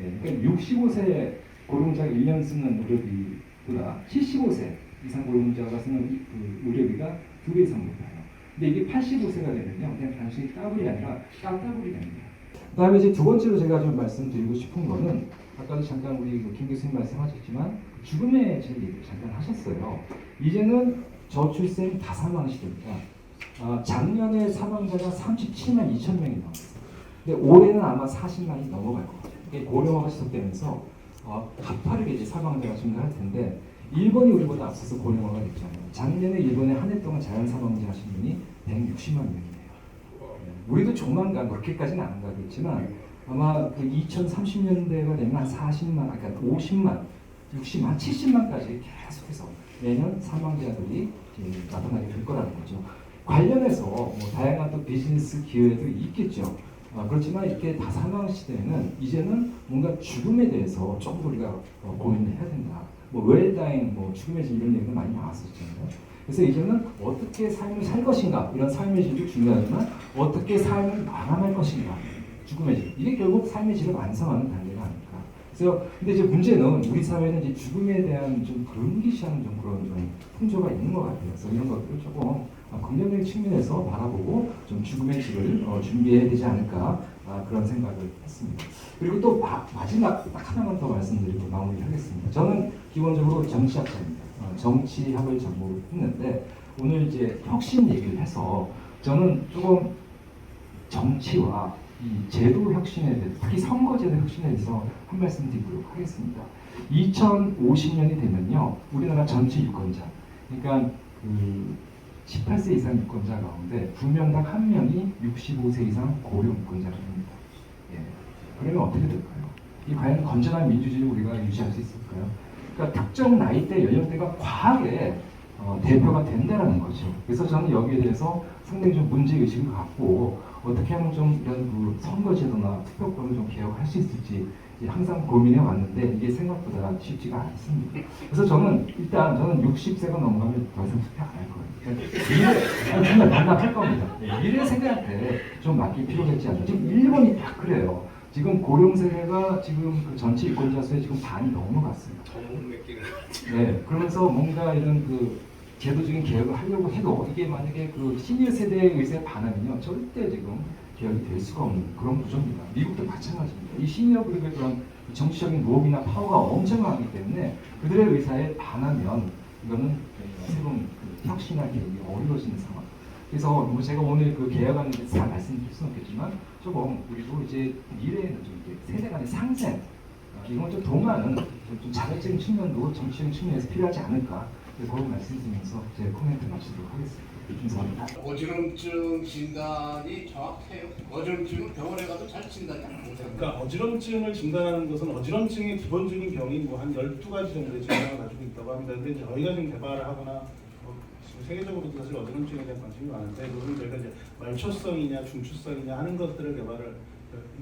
예, 그러니까 65세 고령자가 1년 쓰는 의료비보다 75세 이상 고령자가 쓰는 그 의료비가 2배 이상 높아요. 근데 이게 85세가 되면요, 그냥 단순히 따블이 아니라 깡따블이 됩니다. 그다음에 이제 두 번째로 제가 좀 말씀드리고 싶은 거는 아까도 잠깐 우리 김 교수님 말씀하셨지만 죽음의 제 얘기를 잠깐 하셨어요. 이제는 저출생 다사망 시대입니다. 작년에 사망자가 37만 2천 명이 나왔어요. 근데 올해는 아마 40만이 넘어갈 것 같아요. 이게 고령화가 지속되면서 가파르게 이제 사망자가 증가할 텐데 일본이 우리보다 앞서서 고령화가 됐잖아요. 작년에 일본에 한 해 동안 자연 사망자 하신 분이 160만 명이네요. 우리도 조만간 그렇게까지는 안 가겠지만 아마 그 2030년대가 되면 한 40만, 그러니까 50만, 60만, 70만까지 계속해서 매년 사망자들이 나타나게 될 거라는 거죠. 관련해서 뭐 다양한 또 비즈니스 기회도 있겠죠. 그렇지만 이렇게 다사망 시대에는 이제는 뭔가 죽음에 대해서 조금 더 우리가 고민을 해야 된다. 뭐 웰다잉, 뭐 죽음의 질 이런 얘기가 많이 나왔었잖아요. 그래서 이제는 어떻게 삶을 살 것인가 이런 삶의 질도 중요하지만 어떻게 삶을 마감할 것인가 죽음의 질 이게 결국 삶의 질을 완성하는 단계가 아닐까. 그래서 근데 이제 문제는 우리 사회는 이제 죽음에 대한 좀 금기시하는 좀 그런 좀 풍조가 있는 것 같아요. 그래서 이런 것들을 조금 긍정적인 측면에서 바라보고 좀 죽음의 질을 준비해야 되지 않을까 그런 생각을 했습니다. 그리고 또 마지막 딱 하나만 더 말씀드리고 마무리하겠습니다. 저는 기본적으로 정치학자입니다. 정치학을 전공했는데 오늘 이제 혁신 얘기를 해서 저는 조금 정치와 이 제도 혁신에 대해서 특히 선거제도 혁신에 대해서 한 말씀 드리도록 하겠습니다. 2050년이 되면요 우리나라 전체 유권자 그러니까 그 18세 이상 유권자 가운데 2명당 1명이 65세 이상 고령 유권자가 됩니다. 예. 그러면 어떻게 될까요? 이 과연 건전한 민주주의를 우리가 유지할 수 있을까요? 그러니까 특정 나이대 연령대가 과하게 대표가 된다는 거죠. 그래서 저는 여기에 대해서 상당히 좀 문제의식을 갖고 어떻게 하면 좀 이런 그 선거제도나 투표권을 좀 개혁할 수 있을지 항상 고민해 왔는데 이게 생각보다 쉽지가 않습니다. 그래서 저는 60세가 넘어가면 더 이상 투표 안 할 거예요. 미래 정말 반납할 겁니다. 미래 세대한테 좀 맡길 필요가 있지 않나. 지금 일본이 다 그래요. 지금 고령 세대가 지금 그 전체 유권자 수의 지금 반이 넘어갔습니다. 네, 그러면서 뭔가 이런 그 제도적인 개혁을 하려고 해도 이게 만약에 그 시니어 세대의 의사에 반하면요 절대 지금 개혁이 될 수가 없는 그런 구조입니다. 미국도 마찬가지입니다. 이 시니어 그룹의 그런 정치적인 로비나 파워가 엄청나기 때문에 그들의 의사에 반하면 이거는 새로운 그 혁신이나 개혁이 어려워지는 상황. 그래서 뭐 제가 오늘 그 개혁안에 대해서 다 말씀드릴 수는 없겠지만 조금 우리도 이제 미래에는 좀 이렇게 세대 간의 상생 이런 좀 동화는 좀 자발적인 측면도 정치적인 측면에서 필요하지 않을까 그런 말씀드리면서 제 코멘트 마치도록 하겠습니다. 감사합니다. 어지럼증 진단이 정확해요. 어지럼증은 병원에 가도 잘 진단이 안 돼요. 그러니까 어지럼증을 진단하는 것은 어지럼증의 기본적인 병이 뭐 한 12가지 정도의 증상을 가지고 있다고 합니다. 근데 이제 저희가 지금 개발을 하거나 지금 세계적으로도 사실 어지럼증에 대한 관심이 많은데 그거는 저희가 이제 말초성이냐 중추성이냐 하는 것들을 개발을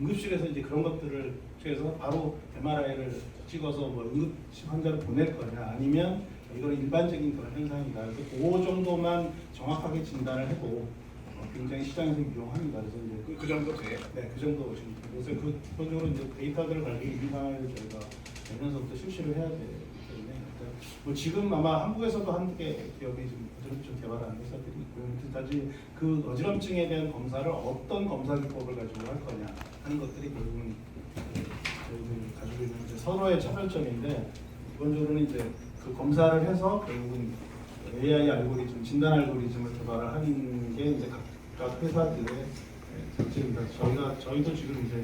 응급실에서 이제 그런 것들을 취해서 바로 MRI를 찍어서 뭐 응급실 환자를 보낼 거냐 아니면 이건 일반적인 그런 현상이다. 그래서 그 정도만 정확하게 진단을 해도 굉장히 시장에서 유용합니다. 그래서 이제 그 정도 돼요? 네, 그 정도 지금. 그래서 그 기본적으로 이제 데이터들을 관리 인상을 저희가 내년서부터 실시를 해야 되기 때문에 뭐 지금 아마 한국에서도 한개 기업이 지금 어지럼증 개발하는 회사들이 있고요. 그래서 그 어지럼증에 대한 검사를 어떤 검사 기법을 가지고 할 거냐 하는 것들이 결국은 저희들이 가지고 있는 이제 서로의 차별점인데 기본적으로는 이제 그 검사를 해서 결국은 AI 알고리즘, 진단 알고리즘을 개발을 하는 게 이제 각각 회사들의 정책입니다. 저희도 지금 이제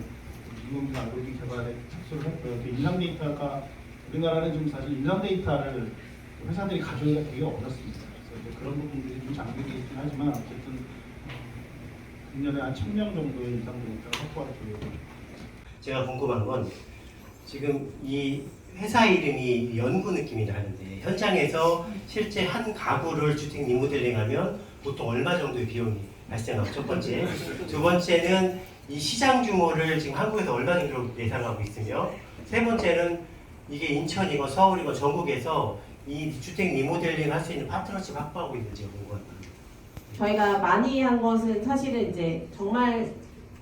인공지능 알고리즘 개발에 착수를 했고요. 임상 데이터가 우리나라는 지금 사실 임상 데이터를 회사들이 가져오기가 되게 어렵습니다. 그래서 이제 그런 부분들이 좀 장벽이 있긴 하지만 어쨌든 1년에 한 1000명 정도의 임상 데이터를 확보할 계획입니다. 제가 궁금한 건 지금 이 회사 이름이 연구 느낌이 나는데 현장에서 실제 한 가구를 주택 리모델링하면 보통 얼마 정도의 비용이 발생하고 첫 번째, 두 번째는 이 시장 규모를 지금 한국에서 얼마 정도 예상하고 있으며 세 번째는 이게 인천이건 서울이건 전국에서 이 주택 리모델링 할 수 있는 파트너십 확보하고 있는지 궁금합니다. 저희가 많이 한 것은 사실은 이제 정말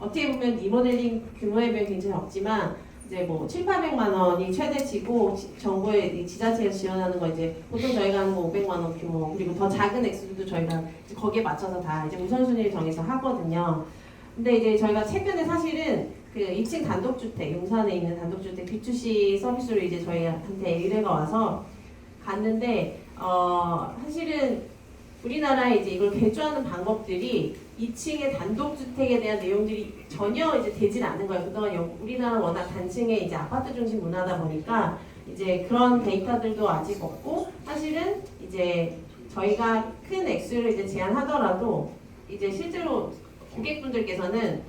어떻게 보면 리모델링 규모에 비해 굉장히 적지만 이제 뭐 700~800만 원이 최대치고 정부의 지자체에서 지원하는 거 이제 보통 저희가 하는 거 500만 원 규모 그리고 더 작은 액수들도 저희가 이제 거기에 맞춰서 다 이제 우선순위를 정해서 하거든요. 근데 이제 저희가 최근에 사실은 그 2층 단독주택 용산에 있는 단독주택 B2C 서비스로 이제 저희한테 의뢰가 와서 갔는데 사실은 우리나라에 이제 이걸 개조하는 방법들이 2층의 단독주택에 대한 내용들이 전혀 이제 되질 않은 거예요. 그동안 우리나라 워낙 단층의 이제 아파트 중심 문화다 보니까 이제 그런 데이터들도 아직 없고 사실은 이제 저희가 큰 액수를 이제 제한하더라도 이제 실제로 고객분들께서는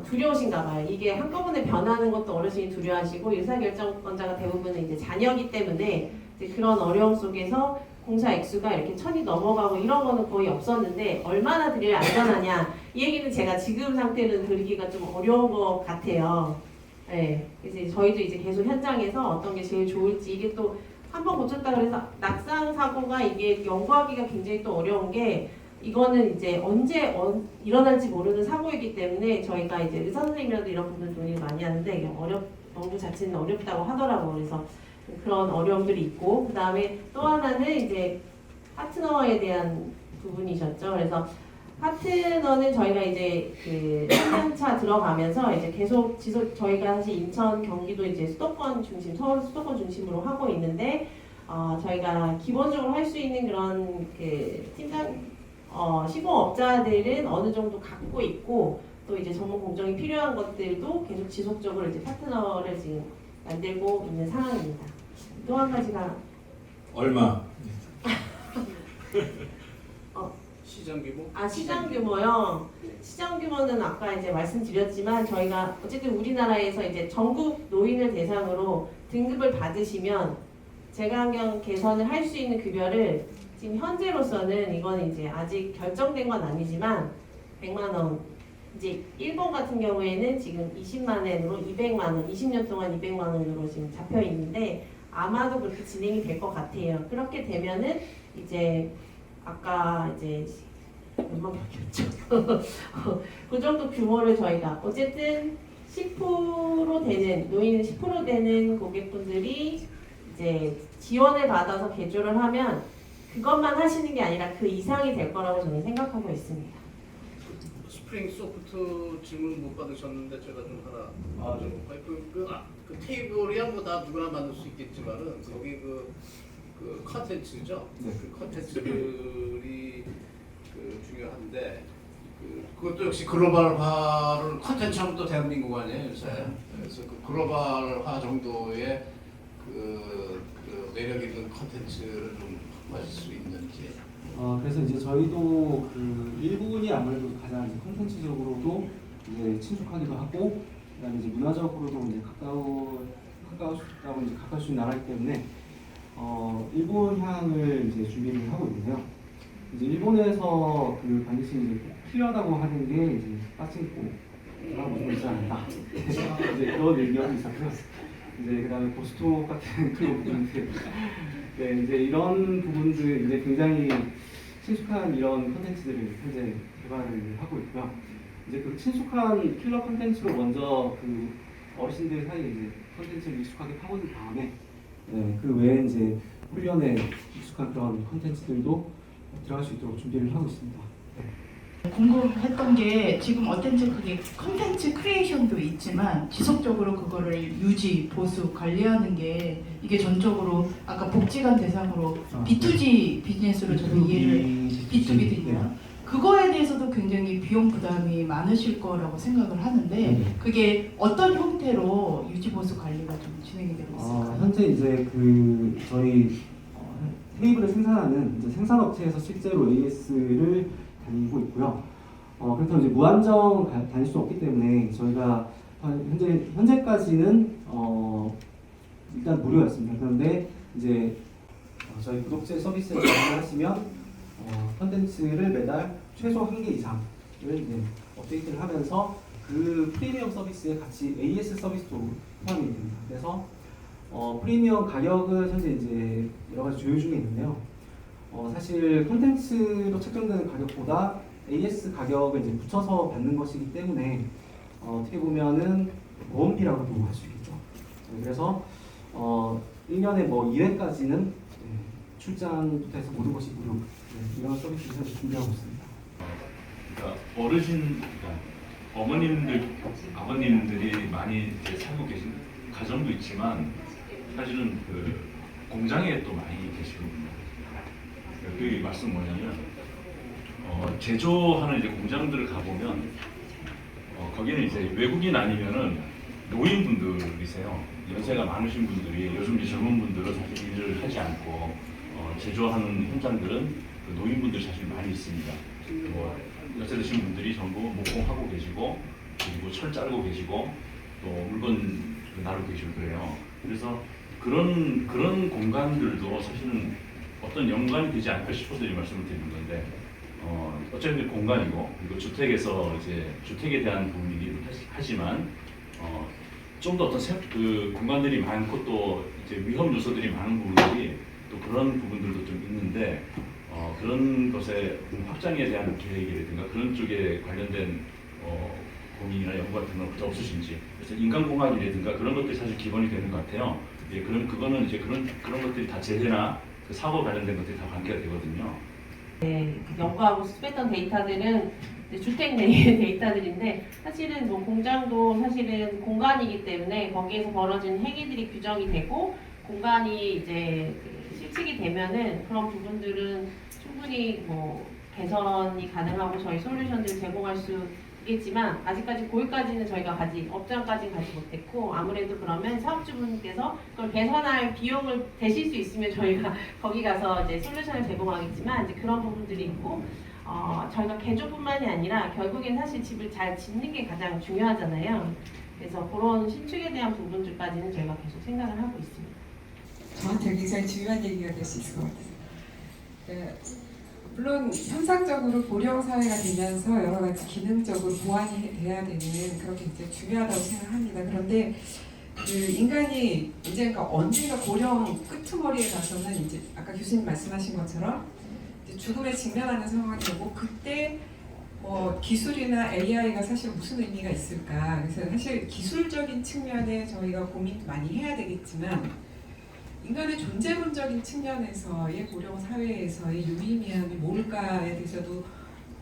두려우신가 봐요. 이게 한꺼번에 변하는 것도 어르신이 두려워하시고 의사결정권자가 대부분은 이제 자녀이기 때문에 이제 그런 어려움 속에서 공사 액수가 이렇게 1000이 넘어가고 이런 거는 거의 없었는데 얼마나 드려야 안전하냐 이 얘기는 제가 지금 상태는 드리기가 좀 어려운 것 같아요. 네, 그래서 저희도 이제 계속 현장에서 어떤 게 제일 좋을지 이게 또 한번 고쳤다 그래서 낙상 사고가 이게 연구하기가 굉장히 또 어려운 게 이거는 이제 언제 일어날지 모르는 사고이기 때문에 저희가 이제 의사 선생님이라도 이런 부분 논의를 많이 하는데 이게 연구 자체는 어렵다고 하더라고요. 그래서 그런 어려움들이 있고 그 다음에 또 하나는 이제 파트너에 대한 부분이셨죠. 그래서 파트너는 저희가 이제 그 3년차 들어가면서 이제 계속 저희가 사실 인천, 경기도 이제 수도권 중심, 서울 수도권 중심으로 하고 있는데 저희가 기본적으로 할 수 있는 그런 그 팀장 시공업자들은 어느 정도 갖고 있고 또 이제 전문 공정이 필요한 것들도 계속 지속적으로 이제 파트너를 지금 만들고 있는 상황입니다. 또 한 가지가 얼마? 시장 규모? 시장 규모요. 시장 규모는 아까 이제 말씀드렸지만 저희가 어쨌든 우리나라에서 이제 전국 노인을 대상으로 등급을 받으시면 재가환경 개선을 할 수 있는 급여를 지금 현재로서는 이거는 이제 아직 결정된 건 아니지만 100만 원. 이제 일본 같은 경우에는 지금 20만 원으로 200만 원, 20년 동안 200만 원으로 지금 잡혀 있는데 아마도 그렇게 진행이 될 것 같아요. 그렇게 되면은 이제 아까 이제 얼마 바뀌었죠? 그 정도 규모를 저희가 어쨌든 10% 되는 노인 10% 되는 고객분들이 이제 지원을 받아서 개조를 하면 그것만 하시는 게 아니라 그 이상이 될 거라고 저는 생각하고 있습니다. 스프링 소프트 질문 못 받으셨는데 제가 좀 하나 그 테이블이야 뭐 다 누구나 만들 수 있겠지만은 거기 그 컨텐츠죠. 그 컨텐츠들이 중요한데 그것도 역시 글로벌화를 컨텐츠 하면 또 대한민국 아니에요 요새. 그래서 그 글로벌화 정도의 그 매력 있는 컨텐츠를 좀 확보할 수 있는지. 그래서 이제 저희도 그 일본이 아무래도 가장 이제 콘텐츠적으로도 이제 친숙하기도 하고, 그다음에 이제 문화적으로도 이제 가까울 수 있는 나라이기 때문에 일본 향을 이제 준비를 하고 있는데요. 이제 일본에서 그 반드시 이제 꼭 필요하다고 하는 게 이제 빠찡코가 좀 있지 않을까 이제 그런 의견이 있었고요. 이제 그다음에 보스톡 같은 프로그램들, 네, 이제 이런 부분들 이제 굉장히 친숙한 이런 콘텐츠들을 현재 개발을 하고 있고요. 이제 그 친숙한 킬러 콘텐츠로 먼저 그 어르신들 사이에 이제 콘텐츠를 익숙하게 파고든 다음에, 네, 그 외에 이제 훈련에 익숙한 그런 콘텐츠들도 들어갈 수 있도록 준비를 하고 있습니다. 궁금했던 게 지금 어떤지 그게 컨텐츠 크리에이션도 있지만 지속적으로 그거를 유지, 보수, 관리하는 게 이게 전적으로 아까 복지관 대상으로 B2G 비즈니스로 저는 이해를 B2B들이요. 그거에 대해서도 굉장히 비용 부담이 많으실 거라고 생각을 하는데 그게 어떤 형태로 유지, 보수, 관리가 좀 진행이 되고 있을까요? 현재 이제 그 저희 테이블을 생산하는 이제 생산업체에서 실제로 AS를 다니고 있고요. 그래서 이제 무한정 다닐 수 없기 때문에 저희가 현재까지는 일단 무료였습니다. 그런데 이제 저희 구독제 서비스에 가입하시면 컨텐츠를 매달 최소 1개 이상을 이제 업데이트를 하면서 그 프리미엄 서비스에 같이 AS 서비스도 포함이 됩니다. 그래서 프리미엄 가격은 현재 이제 여러 가지 조율 중에 있는데요. 사실 콘텐츠로 책정되는 가격보다 AS 가격을 이제 붙여서 받는 것이기 때문에 어떻게 보면은 보험비라고도 할 수 있겠죠. 그래서 1년에 뭐 2회까지는 출장부터 해서 모든 것이 무료, 이런 서비스를 준비하고 있습니다. 그러니까 그러니까 어머님들, 아버님들이 많이 이제 살고 계신 가정도 있지만 사실은 그 공장에 또 많이 계시거든요. 그 말씀 뭐냐면 제조하는 이제 공장들을 가보면 거기는 이제 외국인 아니면은 노인분들이세요. 연세가 많으신 분들이 요즘 이제 젊은 분들은 사실 일을 하지 않고 제조하는 현장들은 그 노인분들이 사실 많이 있습니다. 연세 드신 분들이 전부 목공하고 계시고 그리고 철 자르고 계시고 또 물건 나르고 계시고 그래요. 그래서 그런 공간들도 사실은 어떤 연관이 되지 않을까 싶어서 이 말씀을 드리는 건데 어차피 공간이고 그리고 주택에서 이제 주택에 대한 부분이기도 하지만 좀 더 어떤 그 공간들이 많고 또 이제 위험 요소들이 많은 부분들이 또 그런 부분들도 좀 있는데 그런 것의 확장에 대한 계획이라든가 그런 쪽에 관련된 고민이나 연구 같은 건 그저 없으신지. 그래서 인간공학이라든가 그런 것들이 사실 기본이 되는 것 같아요. 예, 그거는 이제 그런 것들이 다 재해나 그 사고 관련된 것들이 다 관계가 되거든요. 네, 연구하고 수집했던 데이터들은 주택 내의 데이터들인데 사실은 뭐 공장도 사실은 공간이기 때문에 거기에서 벌어진 행위들이 규정이 되고 공간이 이제 실측이 되면은 그런 부분들은 충분히 뭐 개선이 가능하고 저희 솔루션들을 제공할 수 있겠지만 아직까지 거기까지는 저희가 업장까지 가지 못했고 아무래도 그러면 사업주분께서 그걸 개선할 비용을 대실 수 있으면 저희가 거기 가서 이제 솔루션을 제공하겠지만 이제 그런 부분들이 있고 저희가 개조뿐만이 아니라 결국엔 사실 집을 잘 짓는 게 가장 중요하잖아요. 그래서 그런 신축에 대한 부분들까지는 저희가 계속 생각을 하고 있습니다. 저한테 굉장히 중요한 얘기가 될 수 있을 것 같아요. 물론 현상적으로 고령 사회가 되면서 여러 가지 기능적으로 보완이 돼야 되는 그런 게 굉장히 중요하다고 생각합니다. 그런데 그 인간이 언젠가 고령 끄트머리에 가서는 이제 아까 교수님 말씀하신 것처럼 이제 죽음에 직면하는 상황이 오고 그때 기술이나 AI가 사실 무슨 의미가 있을까? 그래서 사실 기술적인 측면에 저희가 고민도 많이 해야 되겠지만 인간의 존재론적인 측면에서의 고령 사회에서의 유의미함이 뭘까에 대해서도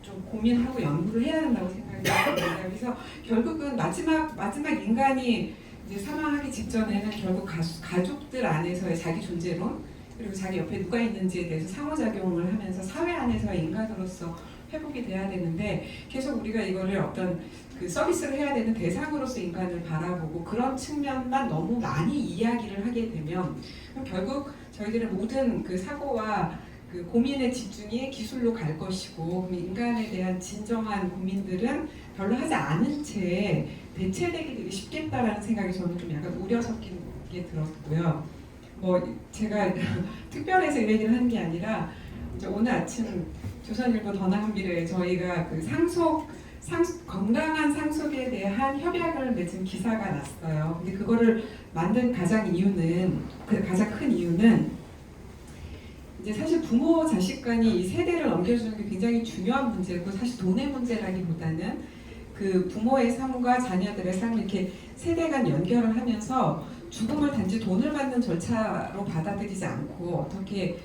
좀 고민하고 연구를 해야 한다고 생각이 듭니다. 그래서 결국은 마지막 인간이 이제 사망하기 직전에는 결국 가족들 안에서의 자기 존재론 그리고 자기 옆에 누가 있는지에 대해서 상호작용을 하면서 사회 안에서의 인간으로서 회복이 돼야 되는데 계속 우리가 이거를 어떤 그 서비스를 해야 되는 대상으로서 인간을 바라보고 그런 측면만 너무 많이 이야기를 하게 되면 그럼 결국 저희들의 모든 그 사고와 그 고민의 집중이 기술로 갈 것이고 인간에 대한 진정한 고민들은 별로 하지 않은 채 대체되기 되게 쉽겠다라는 생각이 저는 좀 약간 우려 섞인 게 들었고요. 제가 특별해서 이 얘기를 하는 게 아니라 이제 오늘 아침 조선일보 더나은비례에 저희가 그 건강한 상속에 대한 협약을 맺은 기사가 났어요. 근데 그거를 만든 가장 큰 이유는 이제 사실 부모 자식 간이 이 세대를 넘겨주는 게 굉장히 중요한 문제고 사실 돈의 문제라기보다는 그 부모의 삶과 자녀들의 삶을 이렇게 세대 간 연결을 하면서 죽음을 단지 돈을 받는 절차로 받아들이지 않고 어떻게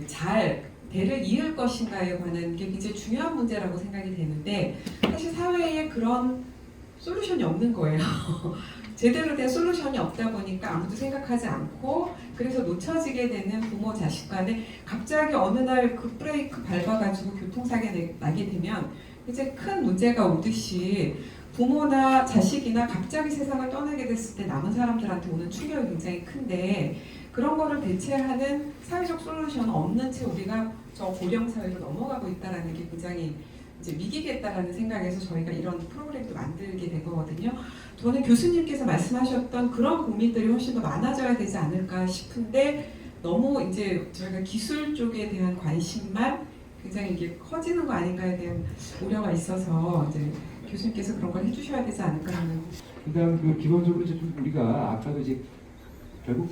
잘 대를 이을 것인가에 관한 게 굉장히 중요한 문제라고 생각이 되는데 사실 사회에 그런 솔루션이 없는 거예요. 제대로 된 솔루션이 없다 보니까 아무도 생각하지 않고 그래서 놓쳐지게 되는 부모 자식 간에 갑자기 어느 날 급브레이크 밟아가지고 교통사고가 나게 되면 이제 큰 문제가 오듯이 부모나 자식이나 갑자기 세상을 떠나게 됐을 때 남은 사람들한테 오는 충격이 굉장히 큰데 그런 거를 대체하는 사회적 솔루션은 없는 채 우리가 저 고령 사회로 넘어가고 있다는 게 굉장히 이제 위기겠다라는 생각에서 저희가 이런 프로그램도 만들게 된 거거든요. 저는 교수님께서 말씀하셨던 그런 고민들이 훨씬 더 많아져야 되지 않을까 싶은데 너무 이제 저희가 기술 쪽에 대한 관심만 굉장히 이게 커지는 거 아닌가에 대한 우려가 있어서 이제 교수님께서 그런 걸 해주셔야 되지 않을까 하는. 그다음 기본적으로 이제 우리가 아까도 이제 결국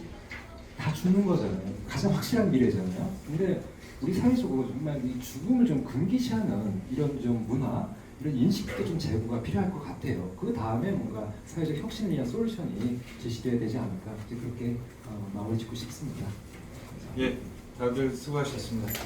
다 죽는 거잖아요. 가장 확실한 미래잖아요. 근데 우리 사회적으로 정말 이 죽음을 좀 금기시하는 이런 좀 문화, 이런 인식도 좀 제고가 필요할 것 같아요. 그 다음에 뭔가 사회적 혁신을 위한 솔루션이 제시돼야 되지 않을까 그렇게 마무리 짓고 싶습니다. 예, 다들 수고하셨습니다.